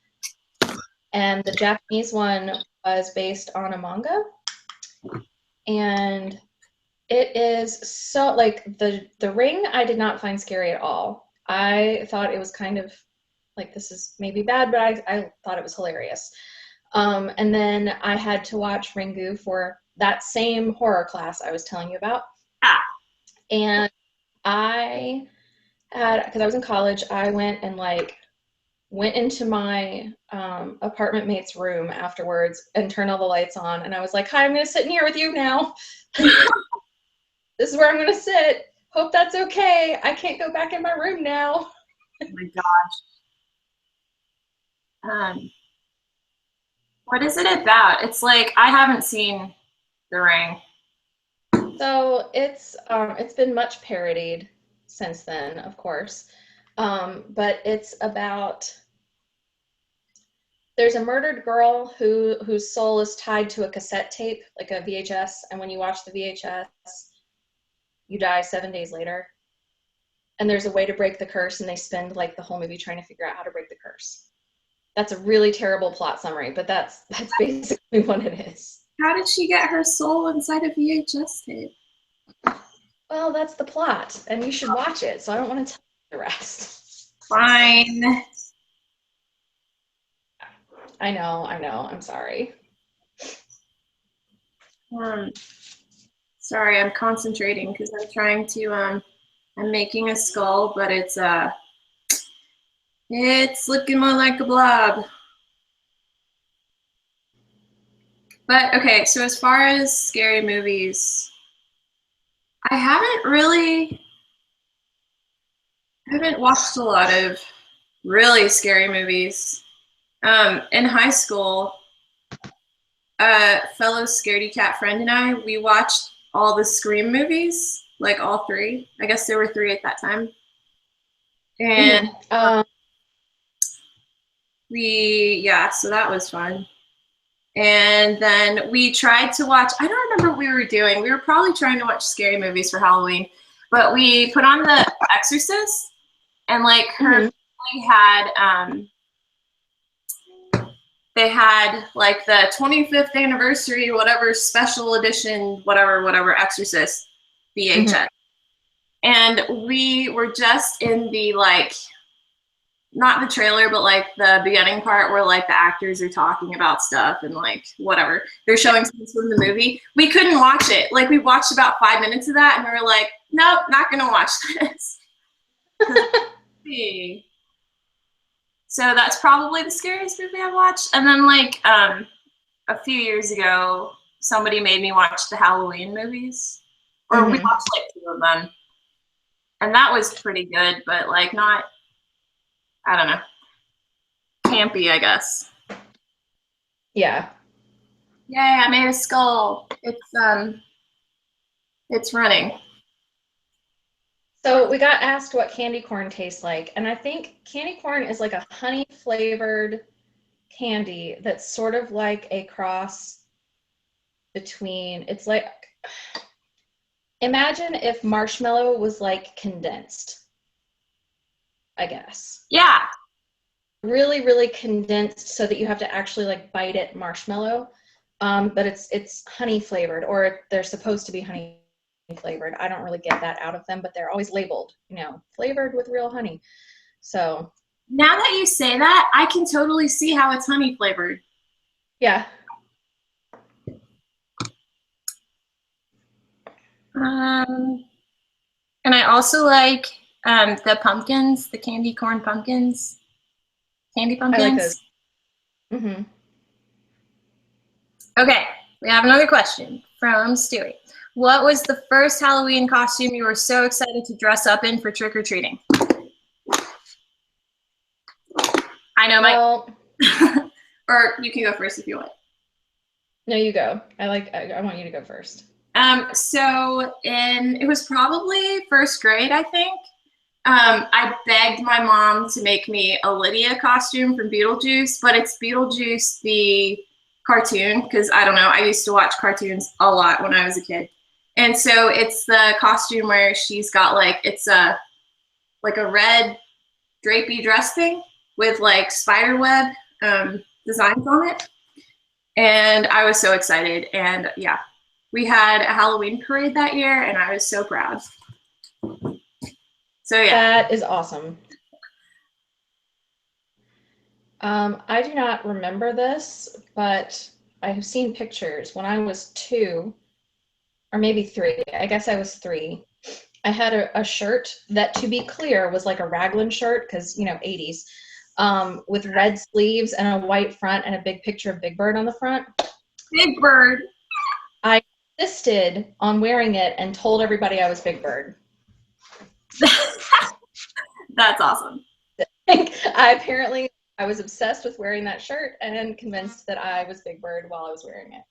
And the Japanese one was based on a manga. And it is so, like, the Ring I did not find scary at all. I thought it was kind of like, this is maybe bad, but I thought it was hilarious. And then I had to watch Ringu for that same horror class I was telling you about. And I had, because I was in college, I went into my apartment mate's room afterwards and turned all the lights on. And I was like, hi, I'm going to sit in here with you now. This is where I'm going to sit. Hope that's okay. I can't go back in my room now. Oh my gosh. What is it about? It's like, I haven't seen The Ring. So it's been much parodied since then, of course. But it's about, there's a murdered girl whose soul is tied to a cassette tape, like a VHS, and when you watch the VHS, you die 7 days later. And there's a way to break the curse, and they spend like the whole movie trying to figure out how to break the curse. That's a really terrible plot summary, but that's basically what it is. How did she get her soul inside a VHS tape? Well, that's the plot, and you should watch it, so I don't want to tell you the rest. Fine. I know, I'm sorry. Sorry, I'm concentrating because I'm trying to, I'm making a skull, but it's looking more like a blob. But okay, so as far as scary movies, I haven't watched a lot of really scary movies. In high school, a fellow scaredy cat friend and I, we watched all the Scream movies, like all three. I guess there were three at that time. And so that was fun. And then we tried to watch, I don't remember what we were doing. We were probably trying to watch scary movies for Halloween, but we put on The Exorcist, and like her family had, they had like the 25th anniversary, whatever special edition, whatever Exorcist VHS. And we were just in the like, not the trailer, but like the beginning part where like the actors are talking about stuff and like whatever. They're showing scenes from the movie. We couldn't watch it. Like we watched about 5 minutes of that and we were like, nope, not gonna watch this. So that's probably the scariest movie I watched. And then like a few years ago, somebody made me watch the Halloween movies. Or we watched like 2 of them. And that was pretty good, but like not, I don't know, campy, I guess. Yeah. Yay, I made a skull. It's running. So we got asked what candy corn tastes like, and I think candy corn is like a honey flavored candy that's sort of like a cross between, it's like, imagine if marshmallow was like condensed, I guess. Yeah. really, really condensed so that you have to actually like bite it marshmallow. But it's honey flavored, or they're supposed to be honey flavored. I don't really get that out of them, but they're always labeled, you know, flavored with real honey. So now that you say that, I can totally see how it's honey flavored. yeah. And I also like the pumpkins, the candy corn pumpkins, candy pumpkins. I like those. Mm-hmm. Okay, we have another question from Stewie. What was the first Halloween costume you were so excited to dress up in for trick-or-treating? I know Well, or you can go first if you want. no, you go. I want you to go first. So it was probably first grade, I think. I begged my mom to make me a Lydia costume from Beetlejuice, but it's Beetlejuice the cartoon, because I don't know, I used to watch cartoons a lot when I was a kid. And so it's the costume where she's got it's a red drapey dress thing with like spider web designs on it. And I was so excited. And yeah, we had a Halloween parade that year, and I was so proud. So yeah. That is awesome. I do not remember this, but I have seen pictures. When I was 2, or maybe 3, I guess I was 3, I had a shirt that, to be clear, was like a raglan shirt, because, you know, 80s, with red sleeves and a white front and a big picture of Big Bird on the front. Big Bird. I insisted on wearing it and told everybody I was Big Bird. That's awesome. I was obsessed with wearing that shirt and convinced that I was Big Bird while I was wearing it.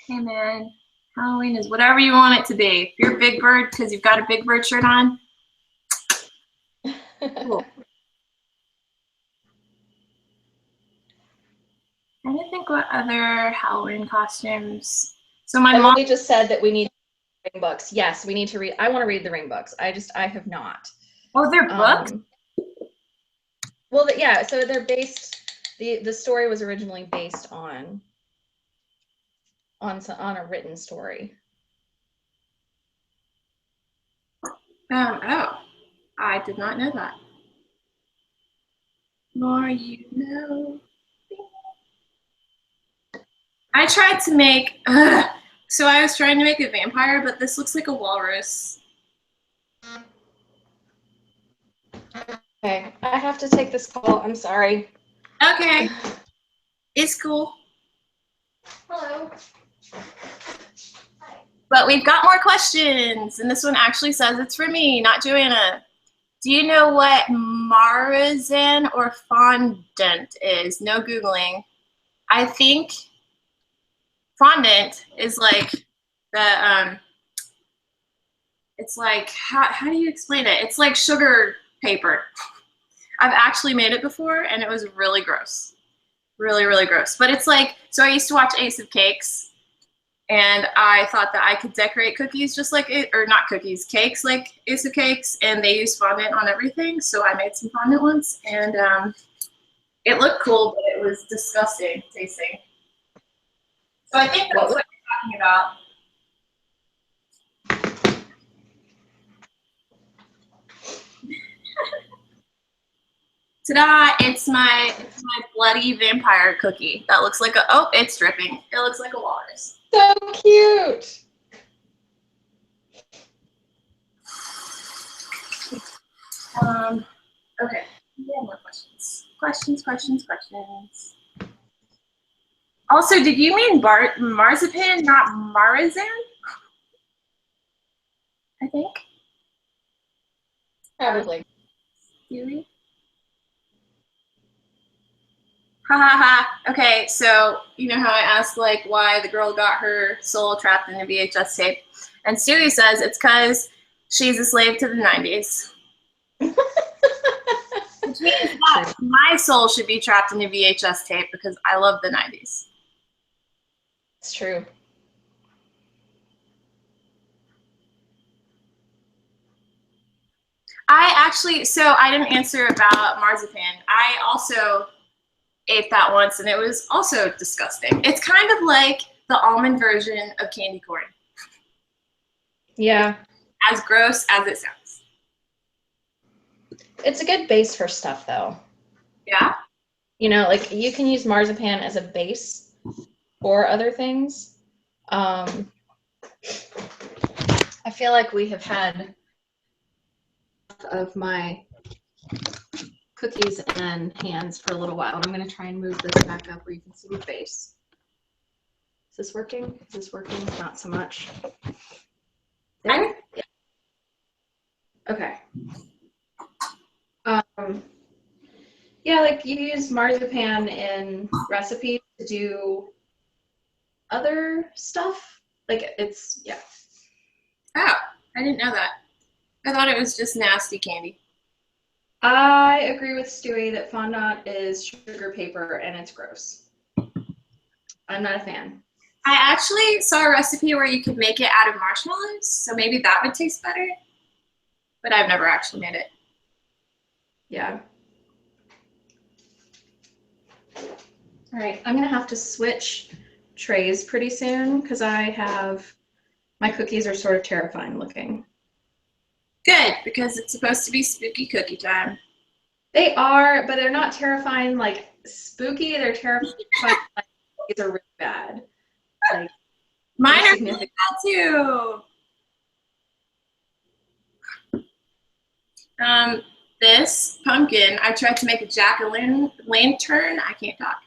Hey man, Halloween is whatever you want it to be. If you're Big Bird because you've got a Big Bird shirt on, cool. I don't think what other Halloween costumes. So my mom just said that we need ring books. Yes, we need to read. I want to read the ring books. I have not. Oh, they're books? Well, yeah. So they're based. The story was originally based on a written story. Oh, I did not know that. More you know. I tried to make. So I was trying to make a vampire, but this looks like a walrus. Okay, I have to take this call. I'm sorry. Okay, it's cool. Hello. But we've got more questions, and this one actually says it's for me, not Joanna. Do you know what Marizan or fondant is? No Googling. I think fondant is like the, it's like, how do you explain it? It's like sugar paper. I've actually made it before, and it was really gross. Really, really gross. But it's like, so I used to watch Ace of Cakes, and I thought that I could decorate cookies just like it, or not cookies, cakes like Ace of Cakes, and they use fondant on everything. So I made some fondant once, and it looked cool, but it was disgusting tasting. So I think that's what you're talking about. Ta-da! It's my bloody vampire cookie. That looks like it's dripping. It looks like a walrus. So cute. Okay. We have more questions. Questions. Also, did you mean marzipan, not marizan? I think. Probably. Really? Ha ha ha. Okay, so you know how I asked like why the girl got her soul trapped in a VHS tape, and Stewie says it's because she's a slave to the 90s. Which means that my soul should be trapped in a VHS tape because I love the 90s. It's true. So I didn't answer about marzipan. I also ate that once, and it was also disgusting. It's kind of like the almond version of candy corn. Yeah. As gross as it sounds. It's a good base for stuff, though. Yeah? You know, like, you can use marzipan as a base for other things. I feel like we have had of my cookies and hands for a little while. I'm going to try and move this back up where you can see my face. Is this working? Is this working? Not so much. There? Yeah. Okay. Yeah, like, you use marzipan in recipes to do other stuff. Like, it's, yeah. Oh, I didn't know that. I thought it was just nasty candy. I agree with Stewie that fondant is sugar paper and it's gross. I'm not a fan. I actually saw a recipe where you could make it out of marshmallows, so maybe that would taste better. But I've never actually made it. Yeah. All right, I'm gonna have to switch trays pretty soon because my cookies are sort of terrifying looking. Good, because it's supposed to be spooky cookie time. They are, but they're not terrifying like spooky. They're terrifying like these are really bad. Like, mine are really bad too. This pumpkin, I tried to make a jack-o'-lantern. I can't talk.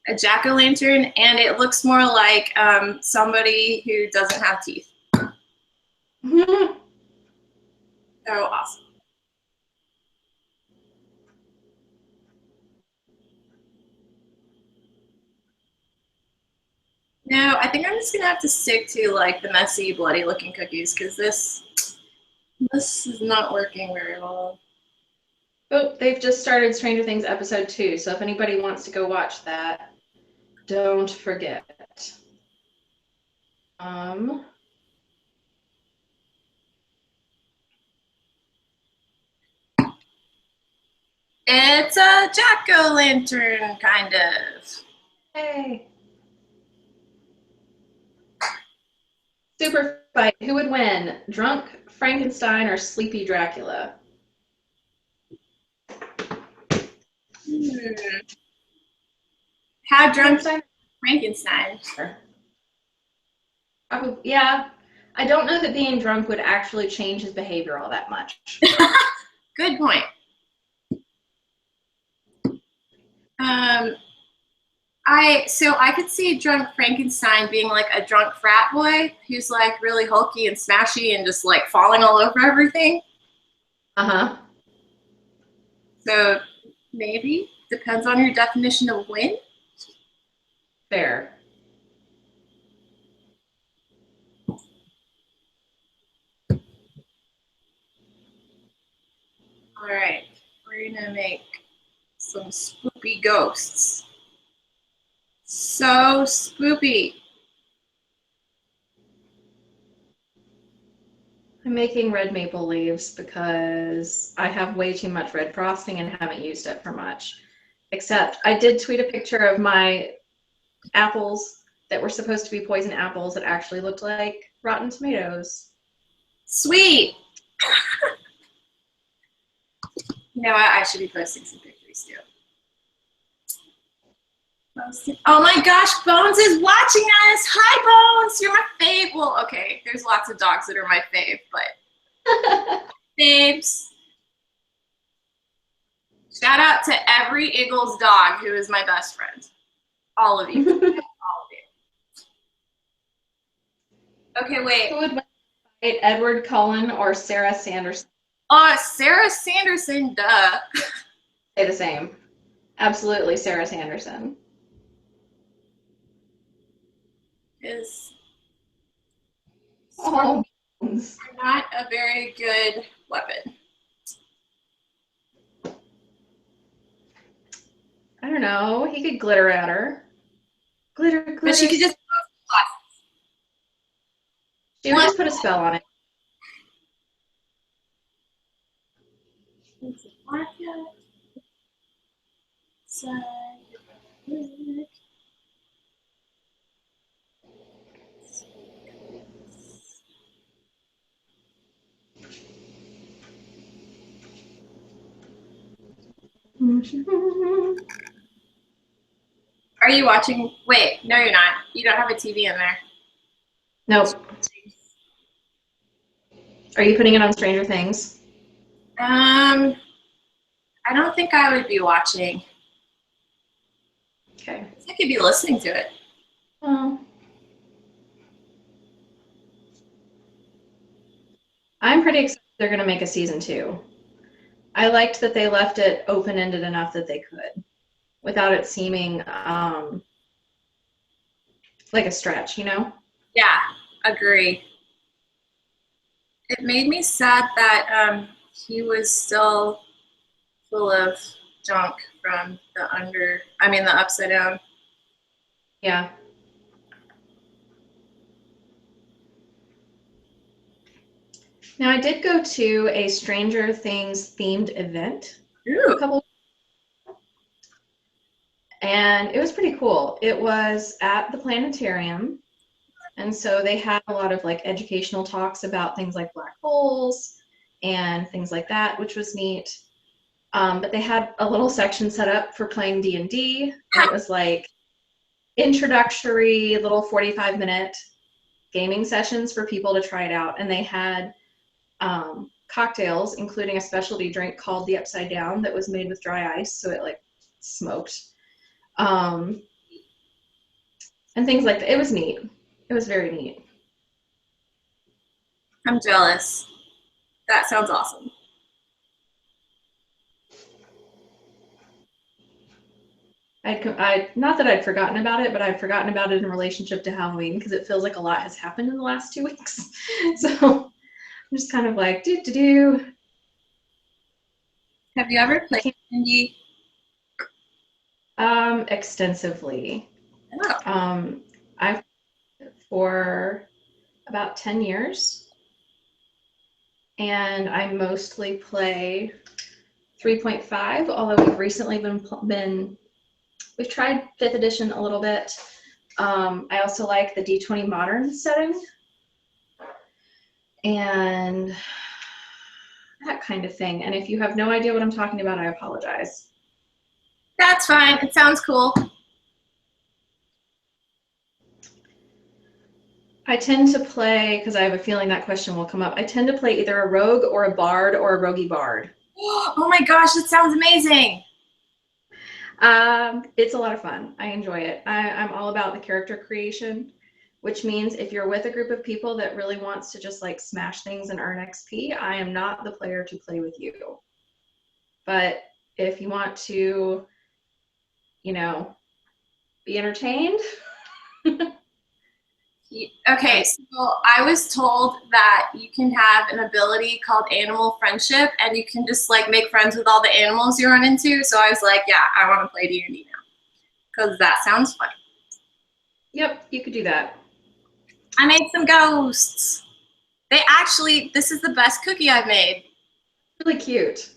A jack-o'-lantern, and it looks more like somebody who doesn't have teeth. So awesome. No, I think I'm just gonna have to stick to like the messy, bloody looking cookies because this is not working very well. Oh, they've just started Stranger Things episode 2, so if anybody wants to go watch that, don't forget. It's a jack-o'-lantern, kind of. Hey. Super fight. Who would win? Drunk Frankenstein or Sleepy Dracula? How drunk Frankenstein? Yeah. I don't know that being drunk would actually change his behavior all that much. Good point. I could see drunk Frankenstein being like a drunk frat boy who's like really hulky and smashy and just like falling all over everything. Uh-huh. So maybe depends on your definition of win. Fair. All right, we're gonna make some spoopy ghosts. So spoopy. I'm making red maple leaves because I have way too much red frosting and haven't used it for much. Except I did tweet a picture of my apples that were supposed to be poison apples that actually looked like rotten tomatoes. Sweet. You know what? I should be posting some pictures too. Oh my gosh, Bones is watching us. Hi, Bones. You're my fave. Well, okay, there's lots of dogs that are my fave, but faves. Shout out to every Eagles dog who is my best friend. All of you. All of you. Okay, wait. Who would win, Edward Cullen or Sarah Sanderson? Sarah Sanderson, duh. Say the same. Absolutely, Sarah Sanderson. Is Oh, not a very good weapon. I don't know. He could glitter at her. Glitter, glitter. But she could just. She would just put a spell on it. Are you watching? Wait, no, you're not. You don't have a TV in there. Nope. Are you putting it on Stranger Things? I don't think I would be watching. Okay. I could be listening to it. Oh. I'm pretty excited they're going to make a season 2. I liked that they left it open-ended enough that they could, without it seeming like a stretch, you know? Yeah, agree. It made me sad that he was still full of junk from the upside down. Yeah. Now, I did go to a Stranger Things themed event Ooh. a couple, and it was pretty cool. It was at the planetarium, and so they had a lot of like educational talks about things like black holes and things like that, which was neat. But they had a little section set up for playing D&D, and it was like introductory little 45-minute gaming sessions for people to try it out, and they had cocktails, including a specialty drink called the Upside Down that was made with dry ice, so it like smoked, and things like that. It was neat. It was very neat. I'm jealous. That sounds awesome. I not that I'd forgotten about it, but I'd forgotten about it in relationship to Halloween because it feels like a lot has happened in the last 2 weeks. So I'm just kind of like do. Have you ever played D&D? Extensively. Oh. I've for about 10 years, and I mostly play 3.5, although we've recently we've tried 5th edition a little bit. I also like the D20 modern setting and that kind of thing. And if you have no idea what I'm talking about, I apologize. That's fine. It sounds cool. I tend to play, because I have a feeling that question will come up, I tend to play either a rogue or a bard or a roguey bard. Oh my gosh, that sounds amazing. It's a lot of fun. I enjoy it. I'm all about the character creation, which means if you're with a group of people that really wants to just like smash things and earn XP, I am not the player to play with you. But if you want to, you know, be entertained. Okay, so I was told that you can have an ability called animal friendship, and you can just like make friends with all the animals you run into. So I was like, yeah, I want to play D&D now because that sounds fun. Yep, you could do that. I made some ghosts. This is the best cookie I've made. Really cute.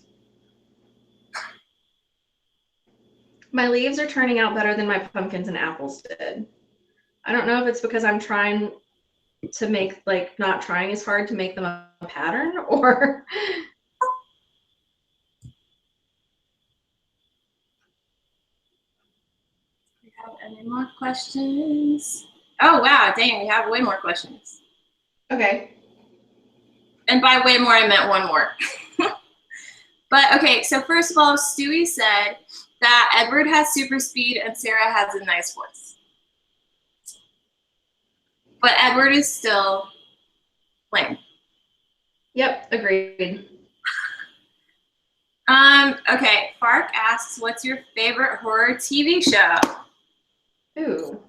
My leaves are turning out better than my pumpkins and apples did. I don't know if it's because I'm trying to make, like, not trying as hard to make them a pattern, or Do we have any more questions? Oh wow, dang, we have way more questions. Okay. And by way more, I meant one more. But okay, so first of all, Stewie said that Edward has super speed and Sarah has a nice voice. But Edward is still lame. Yep, agreed. Okay, Fark asks, what's your favorite horror TV show? Ooh.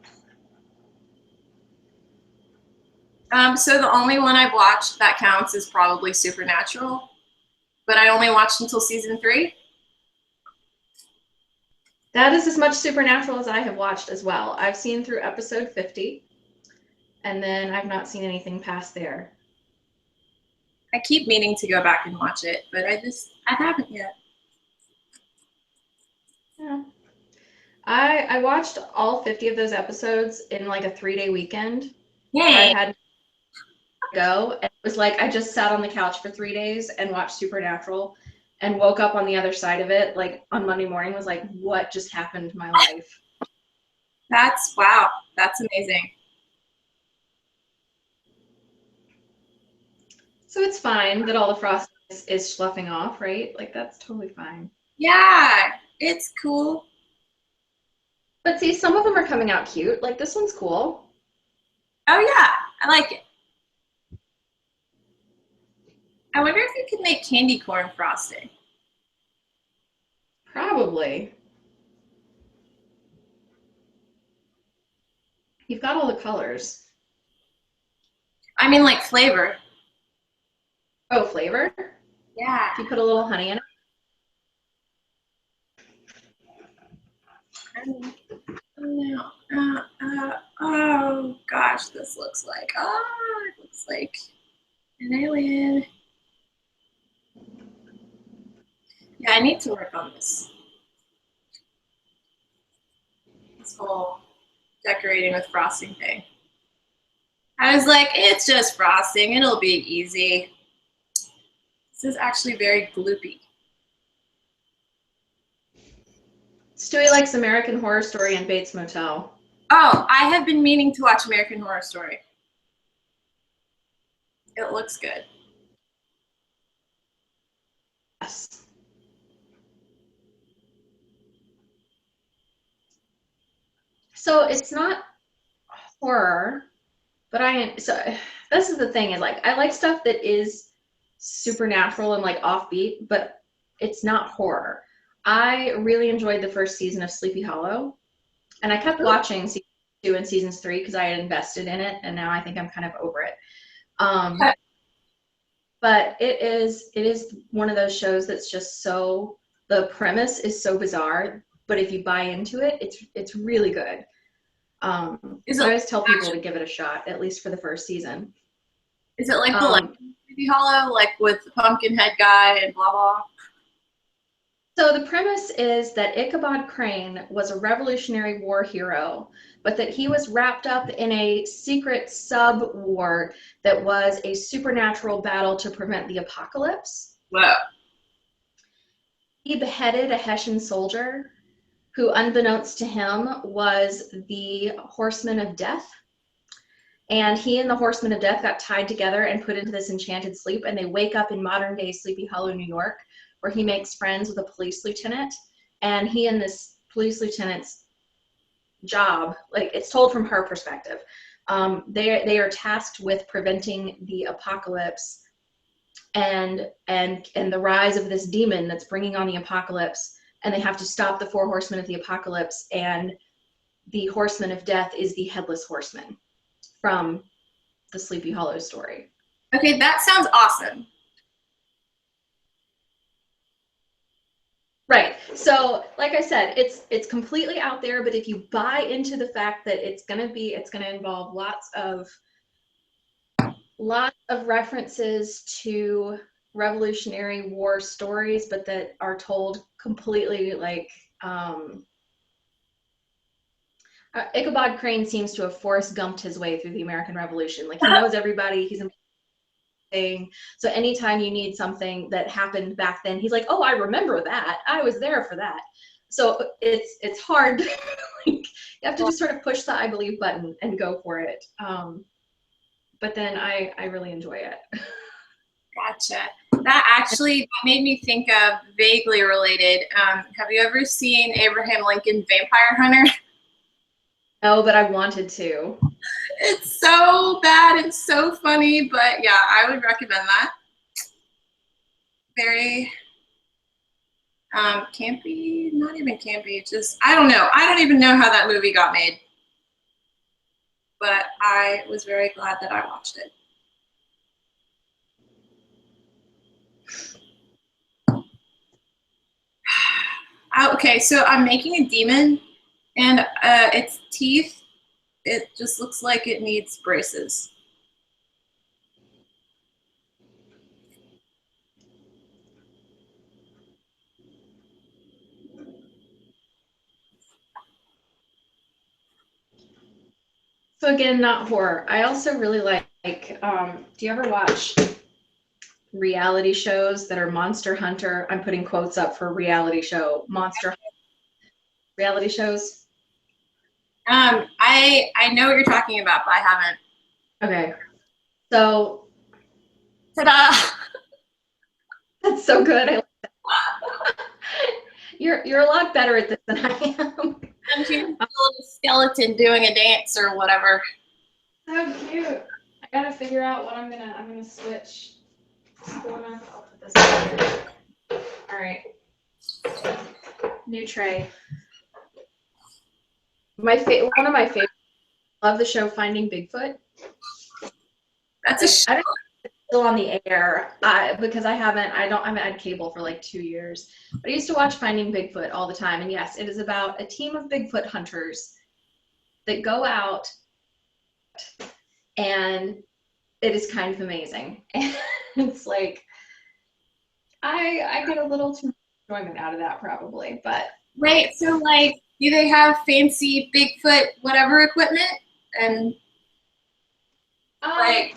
So the only one I've watched that counts is probably Supernatural, but I only watched until season 3. That is as much Supernatural as I have watched as well. I've seen through episode 50, and then I've not seen anything past there. I keep meaning to go back and watch it, but I haven't yet. Yeah. I watched all 50 of those episodes in like a 3-day weekend. Where I Yay! had to go. And it was like I just sat on the couch for 3 days and watched Supernatural and woke up on the other side of it, like on Monday morning, was like, what just happened to my life? Wow, that's amazing. So it's fine that all the frosting is sloughing off, right? Like that's totally fine. Yeah, it's cool. But see, some of them are coming out cute. Like this one's cool. Oh yeah, I like it. I wonder if you could make candy corn frosting. Probably. You've got all the colors. I mean, like flavor. Oh, flavor? Yeah. If you put a little honey in it. Oh gosh, this looks like, it looks like an alien. Yeah, I need to work on this. This whole decorating with frosting thing. I was like, it's just frosting, it'll be easy. This is actually very gloopy. Stewie likes American Horror Story and Bates Motel. Oh, I have been meaning to watch American Horror Story. It looks good. Yes. So it's not horror, but this is the thing is like I like stuff that is supernatural and like offbeat, but it's not horror. I really enjoyed the first season of Sleepy Hollow, and I kept watching season 2 and seasons 3 because I had invested in it, and now I think I'm kind of over it. But it is one of those shows that's just so, the premise is so bizarre, but if you buy into it, it's really good. I always tell people to give it a shot, at least for the first season. Is it like the Sleepy Hollow, like with the pumpkin head guy and blah blah? So the premise is that Ichabod Crane was a Revolutionary War hero, but that he was wrapped up in a secret sub-war that was a supernatural battle to prevent the apocalypse. Whoa. He beheaded a Hessian soldier who, unbeknownst to him, was the Horseman of Death. And he and the Horseman of Death got tied together and put into this enchanted sleep, and they wake up in modern-day Sleepy Hollow, New York, where he makes friends with a police lieutenant, and he and this police lieutenant's job, like it's told from her perspective, they are tasked with preventing the apocalypse and the rise of this demon that's bringing on the apocalypse, and they have to stop the 4 horsemen of the apocalypse, and the Horseman of Death is the headless horseman from the Sleepy Hollow story. Okay, that sounds awesome. Right. So, like I said, it's completely out there, but if you buy into the fact that it's going to involve lots of references to Revolutionary War stories, but that are told completely like Ichabod Crane seems to have Forrest Gumped his way through the American Revolution. Like he knows everybody. He's thing. So anytime you need something that happened back then, he's like, oh, I remember that. I was there for that. So it's hard. Like, you have to just sort of push the I believe button and go for it. But then I really enjoy it. Gotcha. That actually made me think of vaguely related. Have you ever seen Abraham Lincoln Vampire Hunter? No, but I wanted to. It's so bad and so funny, but yeah, I would recommend that. Very campy, not even campy, just, I don't know. I don't even know how that movie got made. But I was very glad that I watched it. Okay, so I'm making a demon, and its teeth, it just looks like it needs braces. So again, not horror. I also really like, do you ever watch reality shows that are Monster Hunter? I'm putting quotes up for reality show, reality shows. I know what you're talking about, but I haven't. Okay. So Ta-da! that's so good. I like that. You're a lot better at this than I am. I'm here, a little skeleton doing a dance or whatever. So cute. I gotta figure out what I'm gonna switch. I'll put this in here. All right. New tray. One of my favorites. Love the show Finding Bigfoot. That's a show. I don't know if it's still on the air because I haven't had cable for like 2 years. But I used to watch Finding Bigfoot all the time. And yes, it is about a team of Bigfoot hunters that go out, and it is kind of amazing. And it's like I get a little too much enjoyment out of that probably, but Wait, so like, do they have fancy Bigfoot whatever equipment? And like,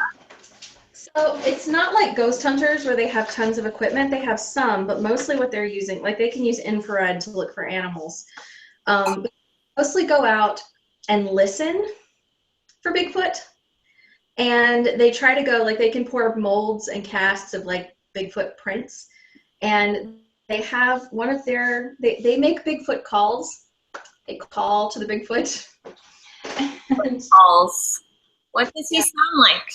so it's not like ghost hunters where they have tons of equipment. They have some, but mostly what they're using, like they can use infrared to look for animals. Mostly go out and listen for Bigfoot. And they try to go, like they can pour molds and casts of like Bigfoot prints. And they have one of they make Bigfoot calls. They call to the Bigfoot. calls. What does he sound like?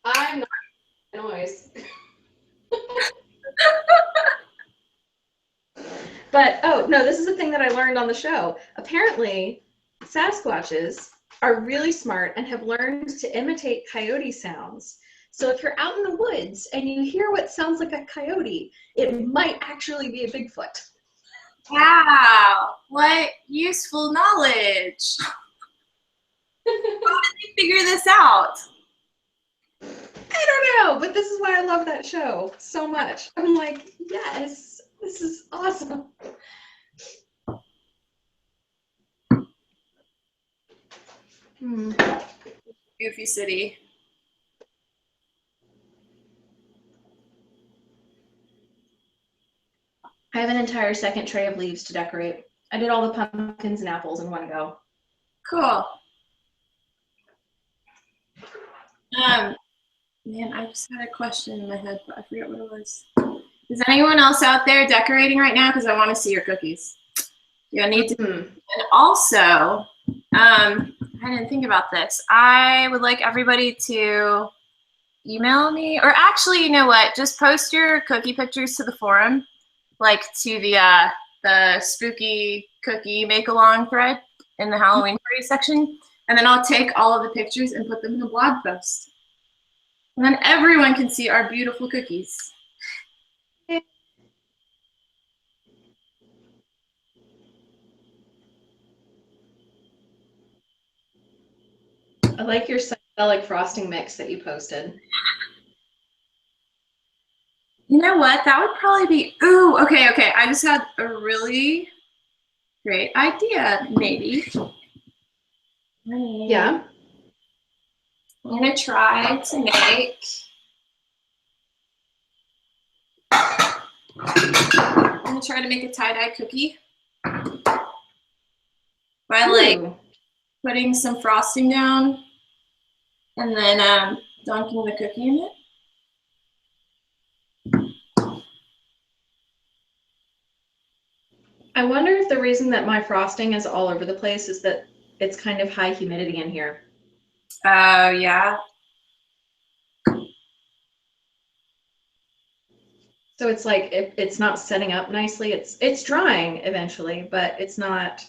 I'm not noise. But oh no, this is the thing that I learned on the show. Apparently, Sasquatches are really smart and have learned to imitate coyote sounds. So if you're out in the woods and you hear what sounds like a coyote, it might actually be a Bigfoot. Wow, what useful knowledge. How did they figure this out? I don't know, but this is why I love that show so much. I'm like, yes, this is awesome. Goofy City. I have an entire second tray of leaves to decorate. I did all the pumpkins and apples in one go. Cool. Man, I just had a question in my head, but I forget what it was. Is anyone else out there decorating right now? Because I want to see your cookies. Yeah, I need to. And also, I didn't think about this. I would like everybody to email me, or actually, you know what? Just post your cookie pictures to the forum, like to the spooky cookie Makealong thread in the Halloween party section, and then I'll take all of the pictures and put them in a blog post. And then everyone can see our beautiful cookies. I like your psychedelic frosting mix that you posted. You know what? That would probably be, ooh, okay. I just had a really great idea, maybe. Yeah. I'm gonna try to make, a tie-dye cookie by like putting some frosting down and then dunking the cookie in it. I wonder if the reason that my frosting is all over the place is that it's kind of high humidity in here. Oh, yeah. So it's like it's not setting up nicely. It's drying eventually, but it's not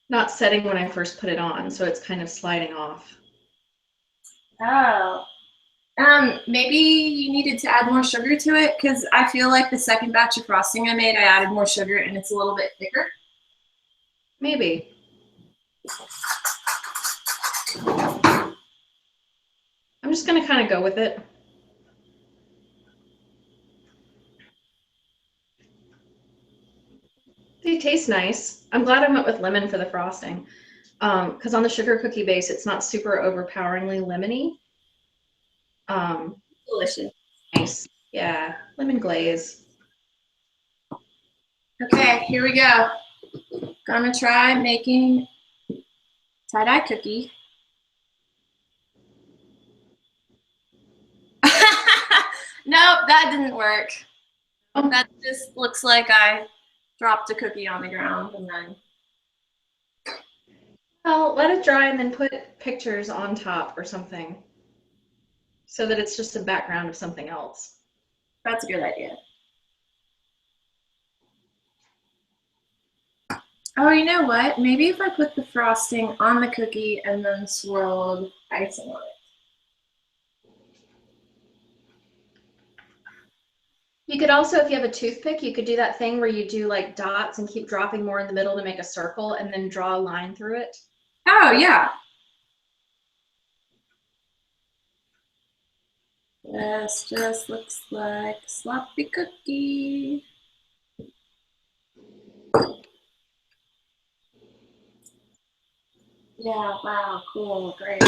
not setting when I first put it on, so it's kind of sliding off. Oh. Maybe you needed to add more sugar to it, because I feel like the second batch of frosting I made, I added more sugar and it's a little bit thicker. Maybe. I'm just gonna kind of go with it. They taste nice. I'm glad I went with lemon for the frosting. Because on the sugar cookie base, it's not super overpoweringly lemony. Delicious. Nice. Yeah, lemon glaze. Okay, here we go. Gonna try making tie-dye cookie. Nope, that didn't work. Oh. That just looks like I dropped a cookie on the ground and then. Well, let it dry and then put pictures on top or something so that it's just a background of something else. That's a good idea. Oh, you know what? Maybe if I put the frosting on the cookie and then swirled icing on it. You could also, if you have a toothpick, you could do that thing where you do like dots and keep dropping more in the middle to make a circle and then draw a line through it. Oh, yeah. This just looks like sloppy cookie. Yeah, wow, cool, great.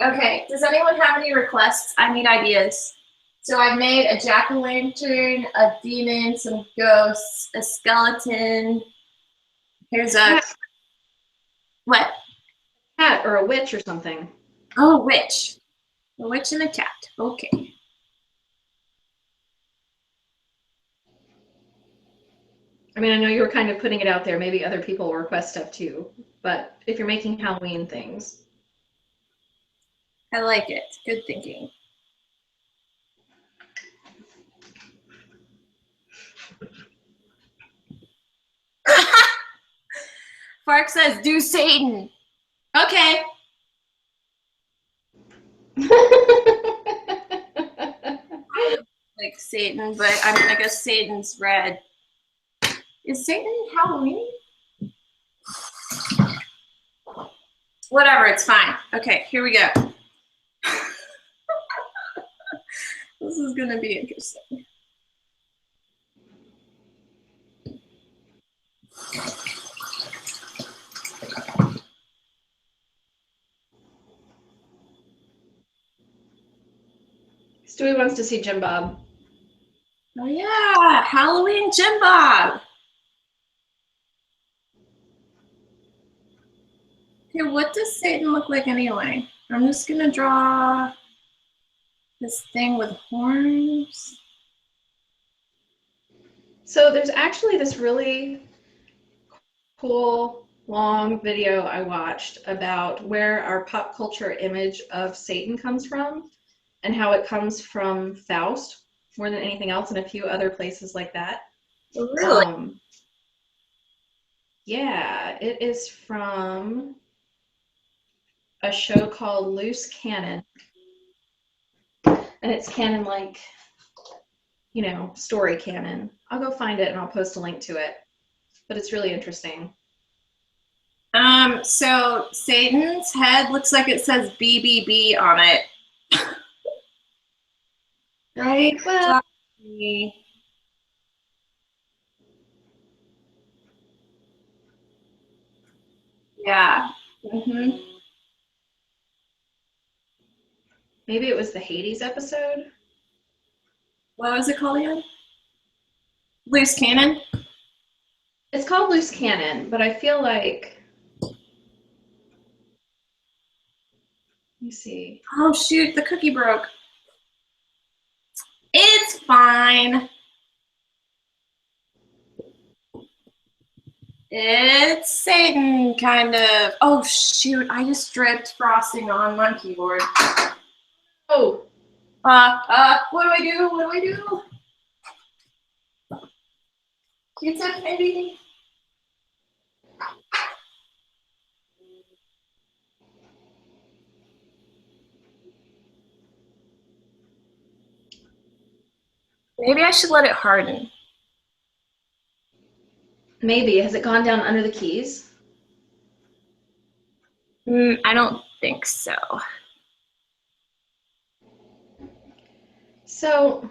Okay, does anyone have any requests? I need ideas. So I've made a jack-o'-lantern, a demon, some ghosts, a skeleton. Here's a, what? Cat or a witch or something. Oh, a witch. A witch and a cat, okay. I mean, I know you were kind of putting it out there. Maybe other people will request stuff too. But if you're making Halloween things. I like it, good thinking. Fark says, do Satan. Okay. Like Satan, but I mean, I guess Satan's red. Is Satan Halloween? Whatever, it's fine. Okay, here we go. This is gonna be interesting. Stewie wants to see Jim Bob. Oh yeah, Halloween Jim Bob. Okay, what does Satan look like anyway? I'm just gonna draw this thing with horns. So there's actually this really cool long video I watched about where our pop culture image of Satan comes from and how it comes from Faust more than anything else and a few other places like that. Really? Yeah, it is from a show called Loose Cannon. And it's canon like, you know, story canon. I'll go find it and I'll post a link to it. But it's really interesting. So Satan's head looks like it says BBB on it. Right? Well, yeah. Mm-hmm. maybe it was the Hades episode. What was it called again? Loose Cannon? It's called Loose Cannon, but I feel like, let me see. Oh shoot, the cookie broke. It's fine. It's Satan, kind of. Oh shoot, I just dripped frosting on my keyboard. Oh. What do I do? What do I do? Q-tip, maybe? Maybe I should let it harden. Maybe. Has it gone down under the keys? I don't think so. So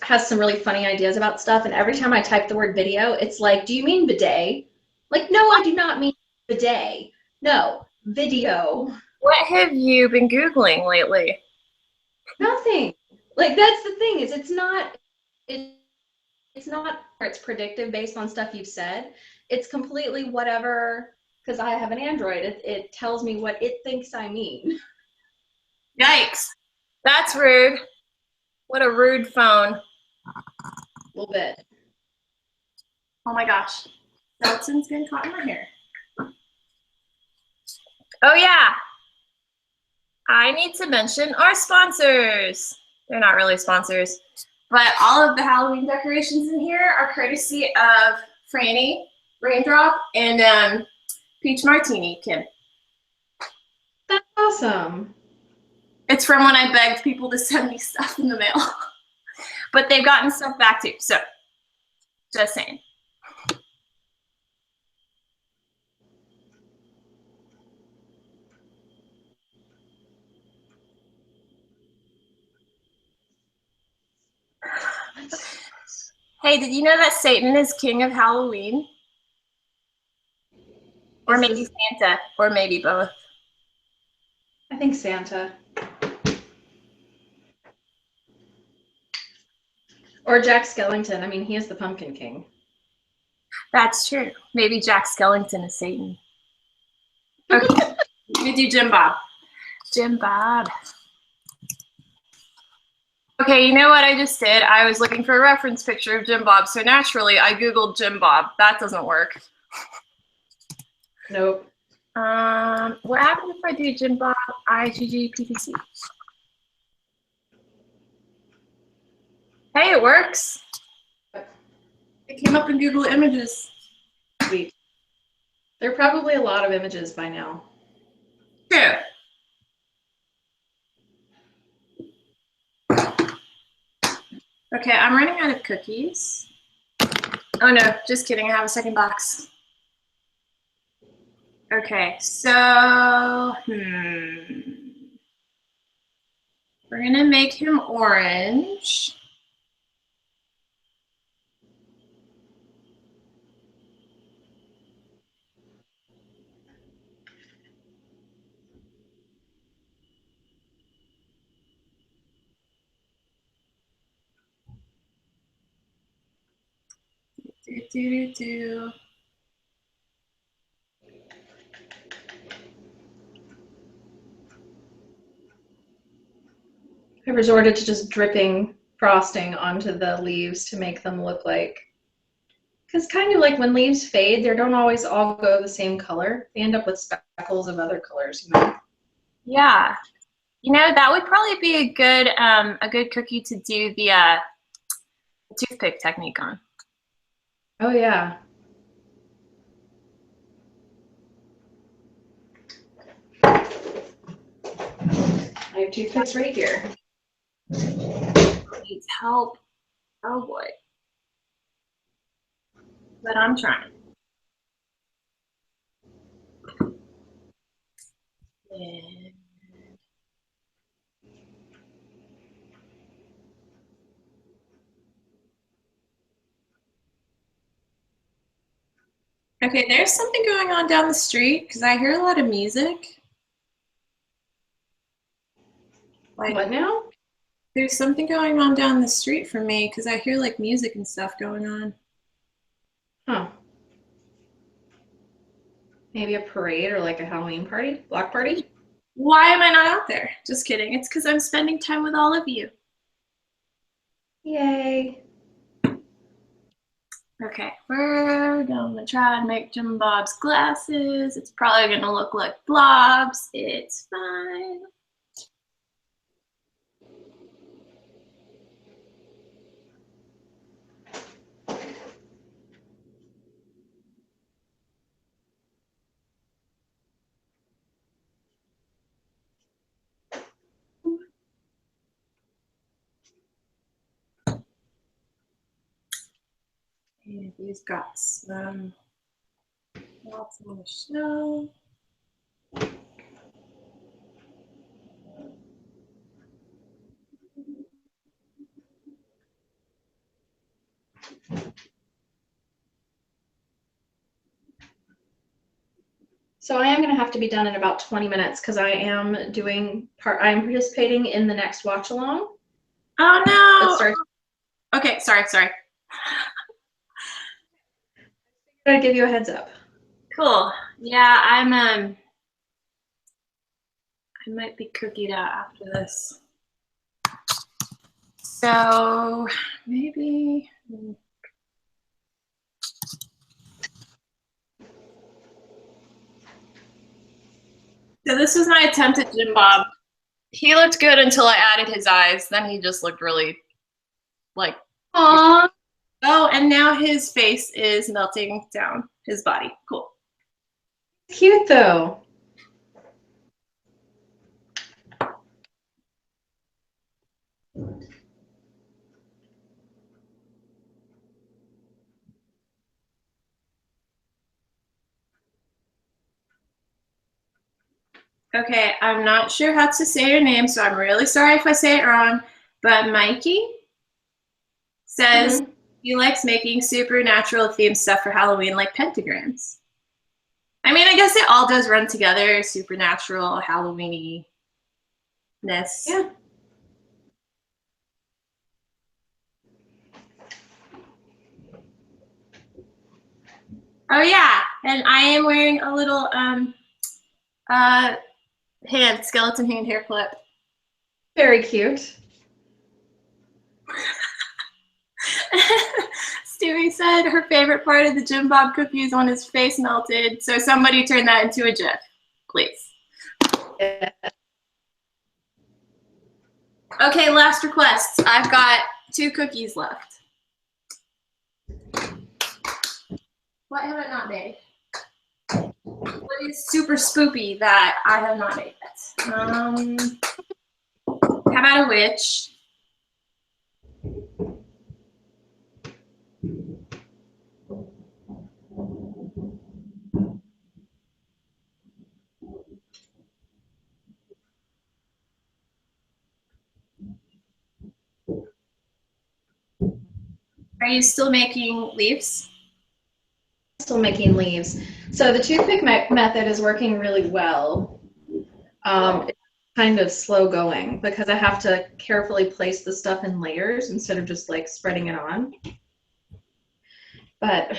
has some really funny ideas about stuff, and every time I type the word video, it's like, do you mean bidet? Like, no, I do not mean bidet. No, video. What have you been Googling lately? Nothing. Like, that's the thing, is it's not it's predictive based on stuff you've said. It's completely whatever, because I have an Android. It tells me what it thinks I mean. Yikes. That's rude. What a rude phone. A little bit. Oh my gosh. Skeletons been caught in my hair. Oh yeah. I need to mention our sponsors. They're not really sponsors, but all of the Halloween decorations in here are courtesy of Franny, Raindrop, and Peach Martini, Kim. That's awesome. It's from when I begged people to send me stuff in the mail. But they've gotten stuff back too, so just saying. Hey, did you know that Satan is king of Halloween? Or maybe Santa, or maybe both. I think Santa. Or Jack Skellington. I mean, he is the Pumpkin King. That's true. Maybe Jack Skellington is Satan. Okay, we do Jim Bob. Jim Bob. Okay, you know what I just did? I was looking for a reference picture of Jim Bob, so naturally I Googled Jim Bob. That doesn't work. Nope. What happens if I do Jim Bob IGGPTC? Hey, it works. It came up in Google Images. Sweet. There are probably a lot of images by now. True. Okay, I'm running out of cookies. Oh no, just kidding. I have a second box. Okay, so, we're gonna make him orange. Do. I resorted to just dripping frosting onto the leaves to make them look like, because kind of like when leaves fade, they don't always all go the same color. They end up with speckles of other colors, you know? Yeah. You know, that would probably be a good cookie to do the toothpick technique on. Oh yeah. I have toothpicks right here. Needs help. Oh boy. But I'm trying. And okay, there's something going on down the street because I hear a lot of music. Like, What now? there's something going on down the street from me because I hear like music and stuff going on. Huh. Maybe a parade or like a Halloween party? Block party? Why am I not out there? Just kidding. It's because I'm spending time with all of you. Yay. Okay, we're gonna try and make Jim Bob's glasses. It's probably gonna look like blobs. It's fine. And he's got some lots on the shelf. So I am going to have to be done in about 20 minutes because I'm participating in the next watch along. Oh no. Okay, sorry. I'm going to give you a heads up. Cool. Yeah, I might be cookied out after this. So maybe. So this was my attempt at Jim Bob. He looked good until I added his eyes. Then he just looked really like. Aww. Oh, and now his face is melting down his body. Cool. Cute though. Okay, I'm not sure how to say your name, so I'm really sorry if I say it wrong. But Mikey says he likes making supernatural themed stuff for Halloween, like pentagrams. I mean, I guess it all does run together, supernatural, Halloweeny-ness. Yeah. Oh yeah, and I am wearing a little skeleton hand hair clip. Very cute. Stewie said her favorite part of the Jim Bob cookie is when his face melted. So somebody turn that into a GIF, please. Yeah. Okay, last request. I've got 2 cookies left. What have I not made? What is super spoopy that I have not made yet? How about a witch? Are you still making leaves? Still making leaves. So the toothpick method is working really well. It's kind of slow going because I have to carefully place the stuff in layers instead of just like spreading it on. But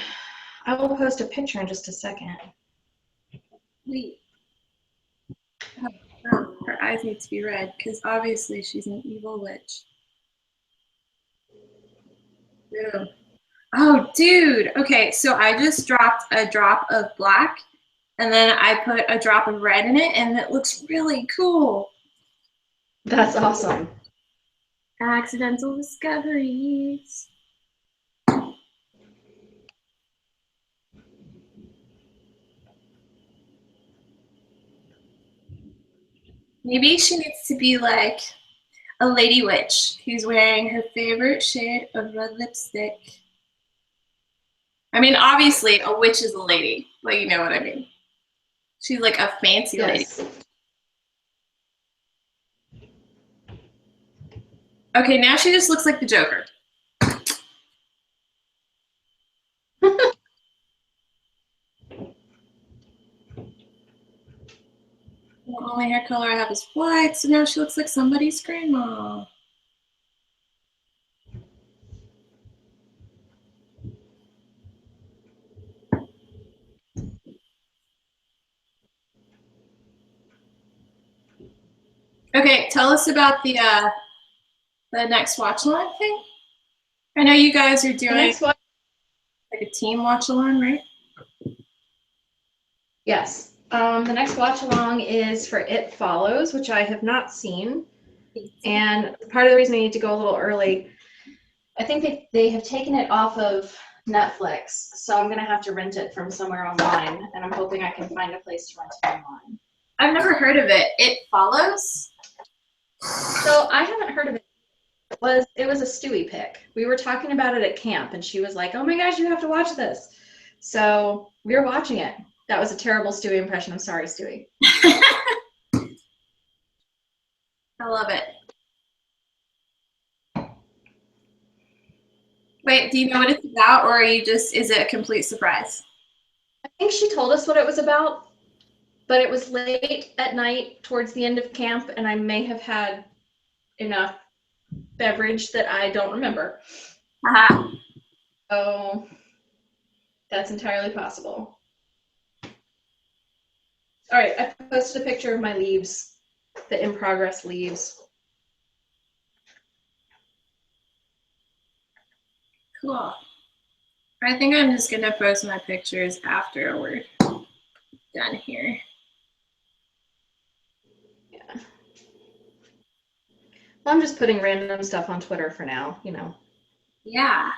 I will post a picture in just a second. Wait. Oh, her eyes need to be red because obviously she's an evil witch. Ew. Oh, dude. Okay, so I just dropped a drop of black and then I put a drop of red in it and it looks really cool. That's awesome. Accidental discoveries. Maybe she needs to be like a lady witch who's wearing her favorite shade of red lipstick. I mean, obviously, a witch is a lady, but you know what I mean. She's like a fancy lady. Okay, now she just looks like the Joker. The only hair color I have is white, so now she looks like somebody's grandma. Okay, tell us about the next watch along thing. I know you guys are doing like a team watch along, right? Yes. The next watch along is for It Follows, which I have not seen. And part of the reason I need to go a little early, I think they have taken it off of Netflix, so I'm gonna have to rent it from somewhere online, and I'm hoping I can find a place to rent it online. I've never heard of it. It Follows? So I haven't heard of it. It was a Stewie pick. We were talking about it at camp, and she was like, "Oh my gosh, you have to watch this." So we were watching it. That was a terrible Stewie impression. I'm sorry, Stewie. I love it. Wait, do you know what it's about, or are you just, is it a complete surprise? I think she told us what it was about. but it was late at night towards the end of camp, and I may have had enough beverage that I don't remember. So that's entirely possible. All right, I posted a picture of my leaves, the in progress leaves. Cool. I think I'm just gonna post my pictures after we're done here. Yeah. Well, I'm just putting random stuff on Twitter for now, you know. Yeah.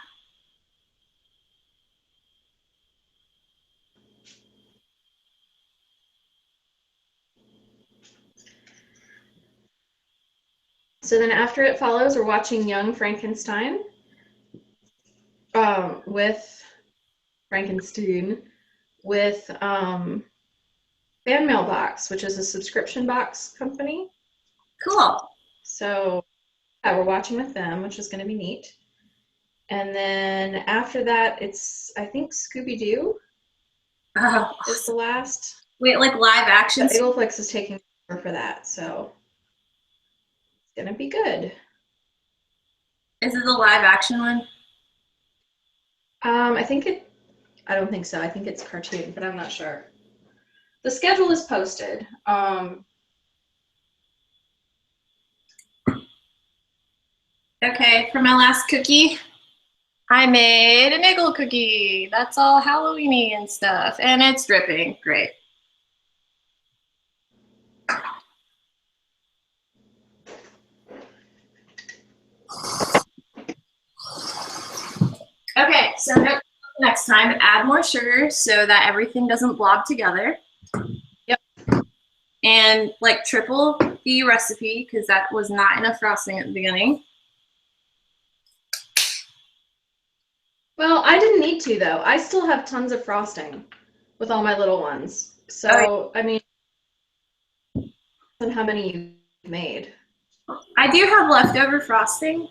So then after it follows, we're watching Young Frankenstein with Frankenstein with Fan Mailbox, which is a subscription box company. Cool. So yeah, we're watching with them, which is going to be neat. And then after that, it's, I think, Scooby-Doo is the last. Wait, like live action? Eagleflix is taking over for that, so it's going to be good. Is it the live action one? I don't think so. I think it's cartoon, but I'm not sure. The schedule is posted. Okay, for my last cookie, I made an Eggle cookie. That's all Halloween-y and stuff, and it's dripping. Great. Okay, so next time, add more sugar so that everything doesn't blob together. Yep. And like triple the recipe because that was not enough frosting at the beginning. Well, I didn't need to, though. I still have tons of frosting with all my little ones. So, I mean, how many you've made? I do have leftover frosting,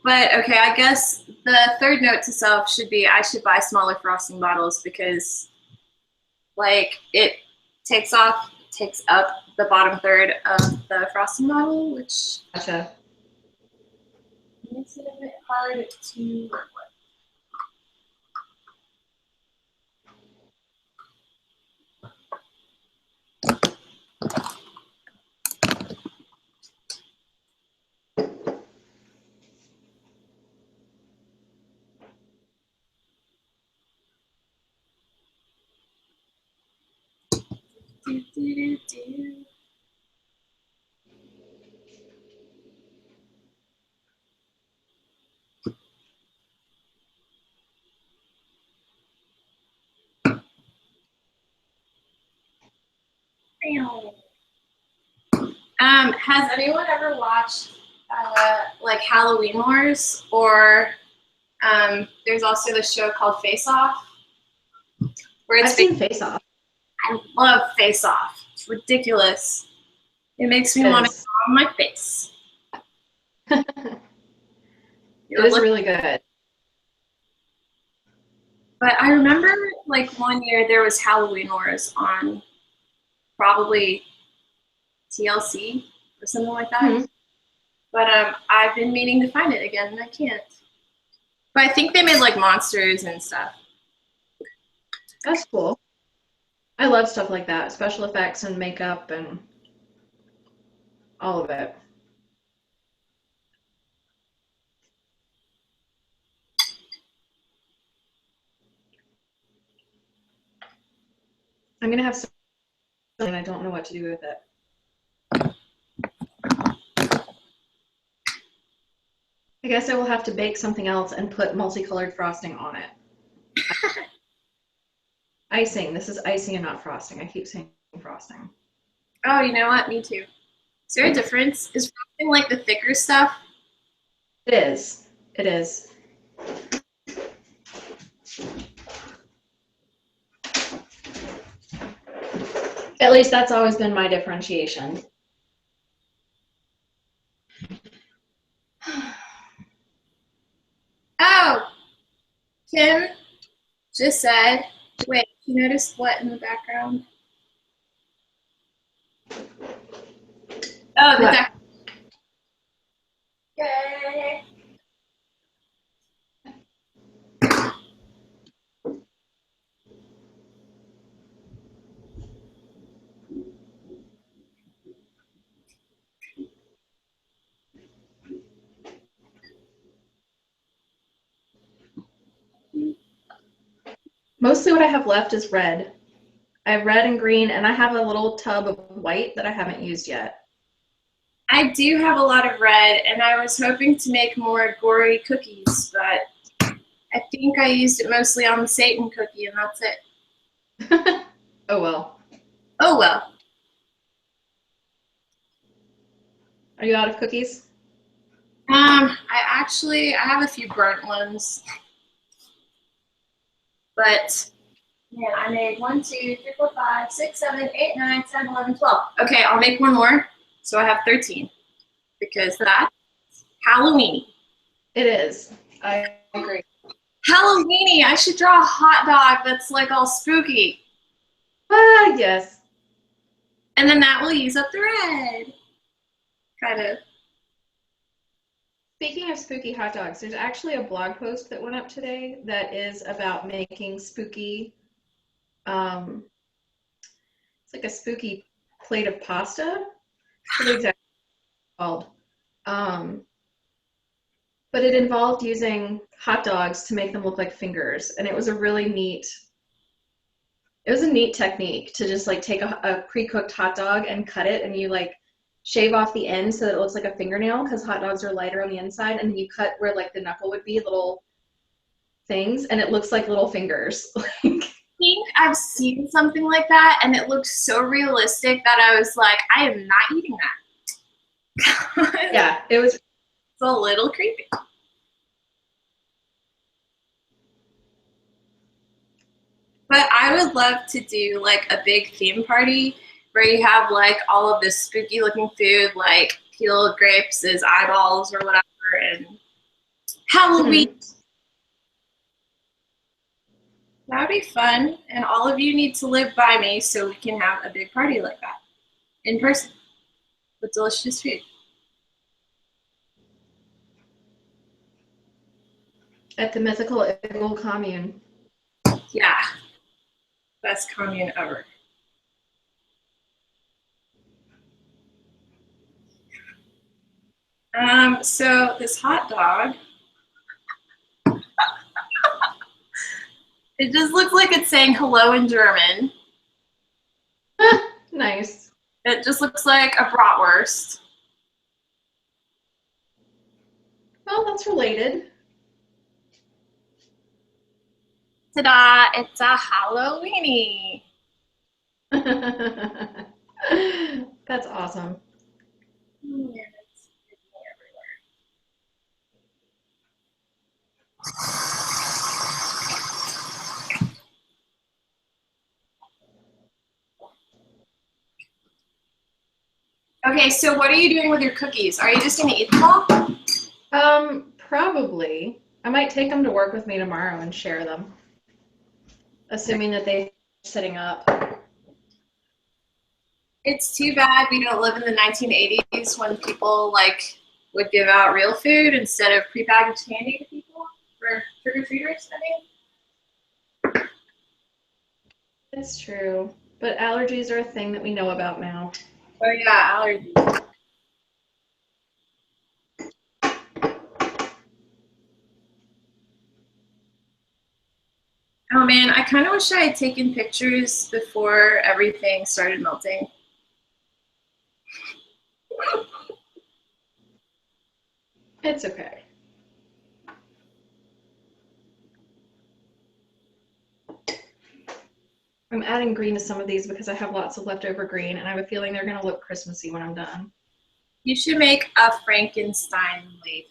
but okay, I guess the third note to self should be I should buy smaller frosting bottles because like it takes up the bottom third of the frosting bottle, which Gotcha. makes it a bit hard to work with. Has anyone ever watched like Halloween Wars, or there's also the show called Face Off, where it's I've seen Face Off. I love Face Off. It's ridiculous. It makes me want to go on my face. It is really good. But I remember like one year there was Halloween Wars on probably TLC or something like that. Mm-hmm. But I've been meaning to find it again and I can't. But I think they made like monsters and stuff. That's cool. I love stuff like that, special effects and makeup and all of it. I'm gonna have some and I don't know what to do with it. I guess I will have to bake something else and put multicolored frosting on it. Icing. This is icing and not frosting. I keep saying frosting. Oh, you know what? Me too. Is there a difference? Is frosting like the thicker stuff? It is. It is. At least that's always been my differentiation. Oh, Kim just said, wait, you noticed what in the background? Oh, the What? deck. Yay. Mostly what I have left is red. I have red and green, and I have a little tub of white that I haven't used yet. I do have a lot of red, and I was hoping to make more gory cookies, but I think I used it mostly on the Satan cookie, and that's it. Oh well. Oh well. Are you out of cookies? I have a few burnt ones, but yeah, I made 1, 2, 3, 4, 5, 6, 7, 8, 9, 10, 11, 12. Okay, I'll make one more, so I have 13, because that's Halloween. It is. I agree. Halloweeny, I should draw a hot dog that's like all spooky. Ah, yes. And then that will use up the red. Kind of. Speaking of spooky hot dogs, there's actually a blog post that went up today that is about making spooky, it's like a spooky plate of pasta. I forget exactly what it's called. But it involved using hot dogs to make them look like fingers. And it was a really neat, it was a neat technique to just like take a pre-cooked hot dog and cut it, and you like shave off the end so that it looks like a fingernail, because hot dogs are lighter on the inside, and then you cut where like the knuckle would be, little things, and it looks like little fingers. I think I've seen something like that, and it looks so realistic that I was like, I am not eating that. Yeah, it was. It's a little creepy. But I would love to do like a big theme party where you have like all of this spooky looking food, like peeled grapes as eyeballs or whatever, and Halloween. Mm-hmm. That would be fun, and all of you need to live by me so we can have a big party like that in person with delicious food. At the mythical Eagle commune. Yeah, best commune ever. So this hot dog, it just looks like it's saying hello in German. Nice. It just looks like a bratwurst. Well, that's related. Ta-da, it's a Halloweeny. That's awesome. Yeah, okay, so what are you doing with your cookies? Are you just gonna eat them all? Probably. I might take them to work with me tomorrow and share them, assuming that they're setting up. It's too bad we don't live in the 1980s when people like would give out real food instead of prepackaged candy to people for trick-or-treaters, I mean. It's true. But allergies are a thing that we know about now. Oh yeah, allergies. Oh man, I kind of wish I had taken pictures before everything started melting. It's okay. I'm adding green to some of these because I have lots of leftover green, and I have a feeling they're going to look Christmassy when I'm done. You should make a Frankenstein leaf.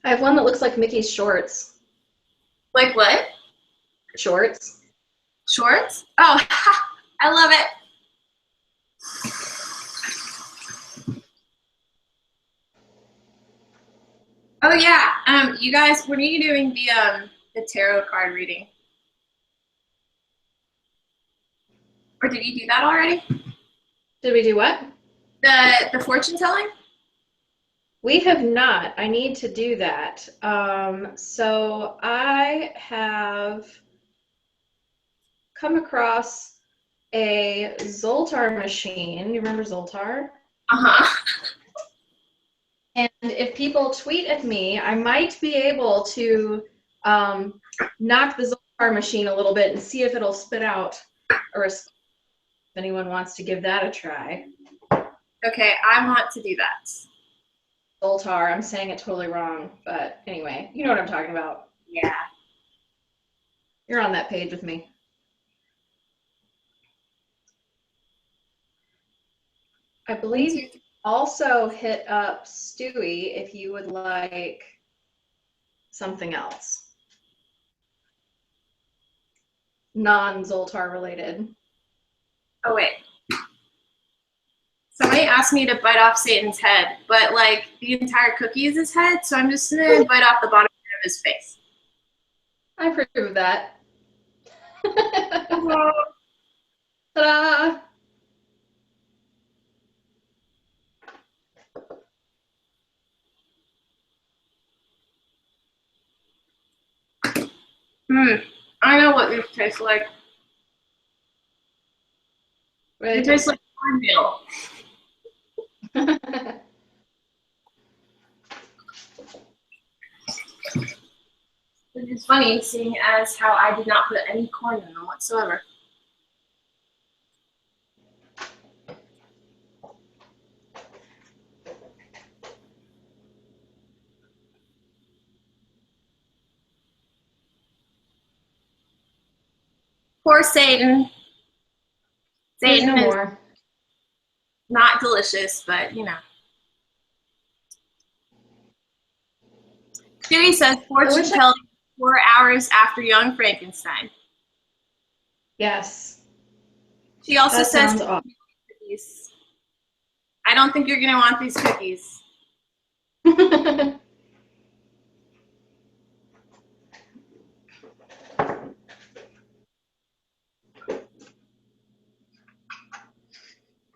I have one that looks like Mickey's shorts. Like what? Shorts? Shorts? Oh, I love it. Oh yeah. You guys, when are you doing the tarot card reading? Or did you do that already? Did we do what? The fortune telling? We have not. I need to do that. So I have come across a Zoltar machine. You remember Zoltar? Uh-huh. And if people tweet at me, I might be able to knock the Zoltar machine a little bit and see if it'll spit out a response. If anyone wants to give that a try. Okay, I want to do that. Zoltar, I'm saying it totally wrong, but anyway, you know what I'm talking about. Yeah. You're on that page with me. I believe also hit up Stewie if you would like something else. Non-Zoltar related. Oh wait. Somebody asked me to bite off Satan's head, but like the entire cookie is his head, so I'm just gonna bite off the bottom of his face. I approve of that. Hello. Ta-da! I know what these taste like. They taste like cornmeal. Which is funny, seeing as how I did not put any corn in them whatsoever. Poor Satan. Satan no is more. not delicious, but you know. Siri says fortune telling 4 hours after Young Frankenstein. Yes. She also says awesome. cookies. I don't think you're gonna want these cookies.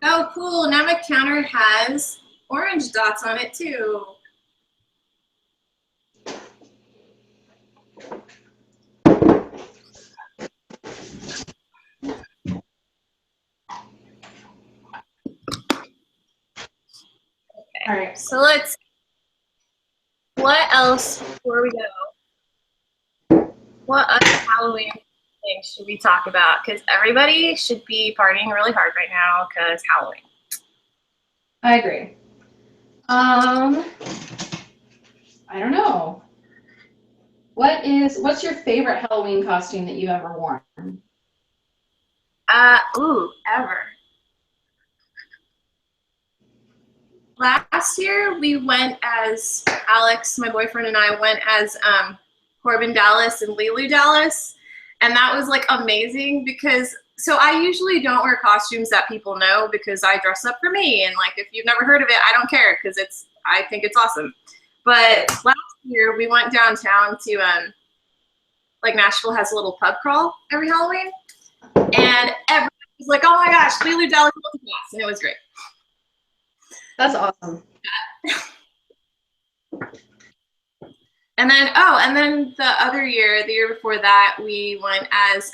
Oh, cool. Now my counter has orange dots on it, too. Okay. All right. So let's, what else before we go? What other Halloween things should we talk about? Because everybody should be partying really hard right now because Halloween. I agree. I don't know. What's your favorite Halloween costume that you've ever worn? Ever. Last year we went as Alex, my boyfriend, and I went as Corbin Dallas and Lulu Dallas, and that was like amazing because so I usually don't wear costumes that people know because I dress up for me, and like if you've never heard of it, I don't care because I think it's awesome. But last year we went downtown to like Nashville has a little pub crawl every Halloween, and everyone was like, "Oh my gosh, Lulu Dallas multi-class," and it was great. That's awesome. And then the other year, the year before that, we went as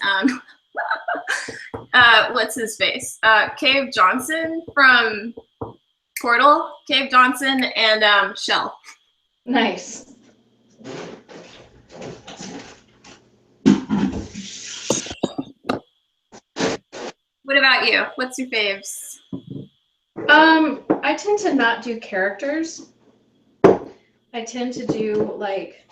what's his face? Cave Johnson from Portal, Cave Johnson and Shell. Nice. What about you? What's your faves? I tend to not do characters. I tend to do like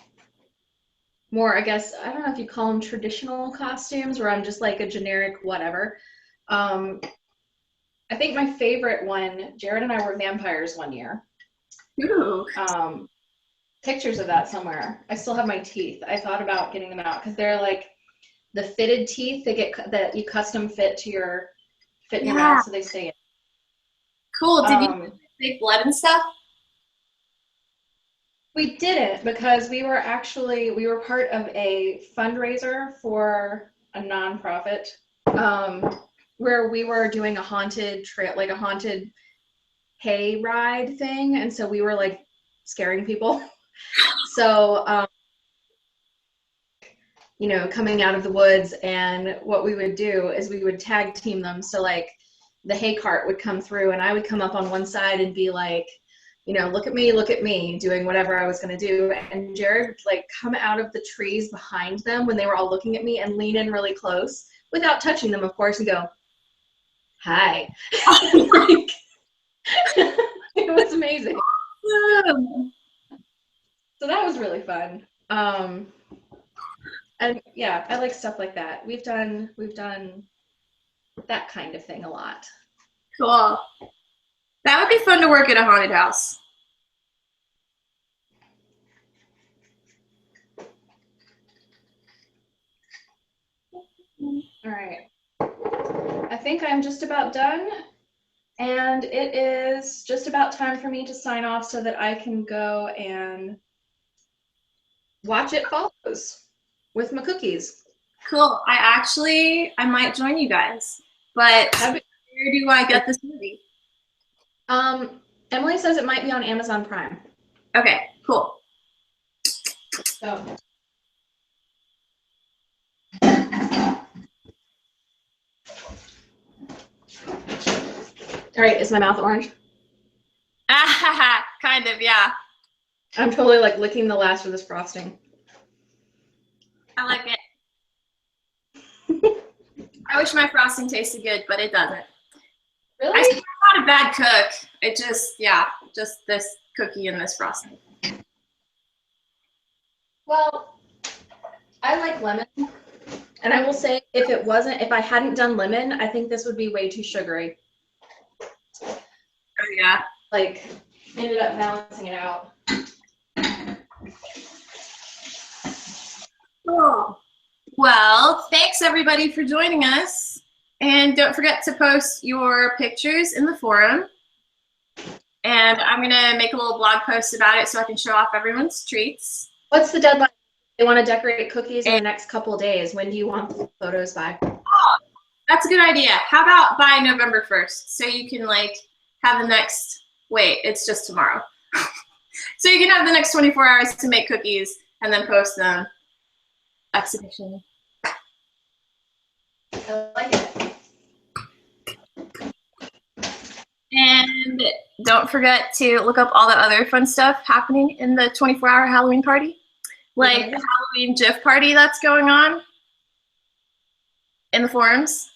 more, I guess, I don't know if you call them traditional costumes, where I'm just like a generic whatever. I think my favorite one, Jared and I were vampires one year. Ooh. Pictures of that somewhere. I still have my teeth. I thought about getting them out because they're like the fitted teeth that you custom fit your mouth so they stay in. Cool. Did you take blood and stuff? We didn't, because we were part of a fundraiser for a nonprofit, where we were doing a haunted trail, like a haunted hay ride thing, and so we were like scaring people. So, you know, coming out of the woods, and what we would do is we would tag team them. So like the hay cart would come through, and I would come up on one side and be like, you know, look at me, doing whatever I was going to do. And Jared would like come out of the trees behind them when they were all looking at me and lean in really close without touching them, of course, and go, hi. Like, it was amazing. So that was really fun. And yeah, I like stuff like that. We've done that kind of thing a lot. Cool. That would be fun to work at a haunted house. All right. I think I'm just about done, and it is just about time for me to sign off so that I can go and watch It Follows with my cookies. Cool. I might join you guys, but where do I get this movie? Emily says it might be on Amazon Prime. Okay, cool. So. All right, is my mouth orange? Kind of, yeah. I'm totally like licking the last of this frosting. I like it. I wish my frosting tasted good, but it doesn't. Really? I'm not a bad cook. It just, yeah, just this cookie and this frosting. Well, I like lemon. And I will say, if I hadn't done lemon, I think this would be way too sugary. Oh, yeah. Like, ended up balancing it out. Cool. Well, thanks everybody for joining us. And don't forget to post your pictures in the forum. And I'm going to make a little blog post about it so I can show off everyone's treats. What's the deadline? They want to decorate cookies in the next couple of days. When do you want the photos by? Oh, that's a good idea. How about by November 1st? So you can like have the next, wait, it's just tomorrow. So you can have the next 24 hours to make cookies and then post them. Exhibition. I like it. And don't forget to look up all the other fun stuff happening in the 24-hour Halloween party. Like the Halloween GIF party that's going on in the forums.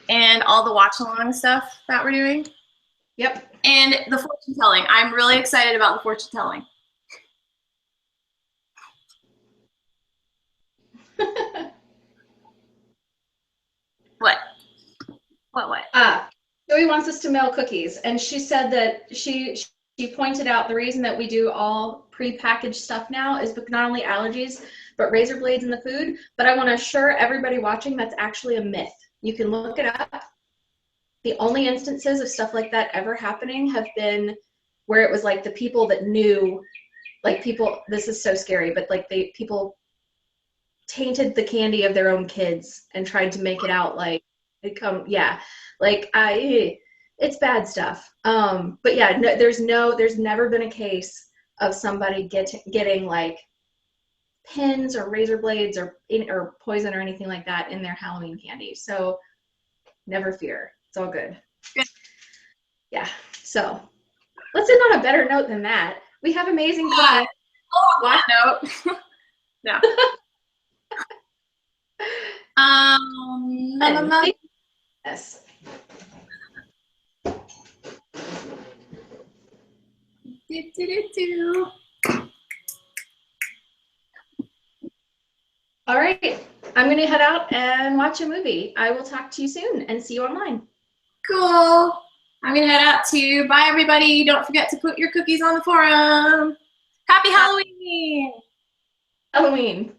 And all the watch-along stuff that we're doing. Yep. And the fortune telling. I'm really excited about the fortune telling. What? What? Joey wants us to mail cookies, and she said that she pointed out the reason that we do all pre-packaged stuff now is because not only allergies, but razor blades in the food. But I want to assure everybody watching that's actually a myth. You can look it up. The only instances of stuff like that ever happening have been where it was like the people that knew, like people, this is so scary, but like people tainted the candy of their own kids and tried to make it out like it's bad stuff. But yeah, no, there's never been a case of somebody getting like pins or razor blades or poison or anything like that in their Halloween candy. So never fear. It's all good. Yeah. So let's end on a better note than that. We have amazing cookies. What note? No. Yes. All right, I'm gonna head out and watch a movie. I will talk to you soon and see you online. Cool. I'm gonna head out too. Bye everybody. Don't forget to put your cookies on the forum. Happy Halloween. Halloween.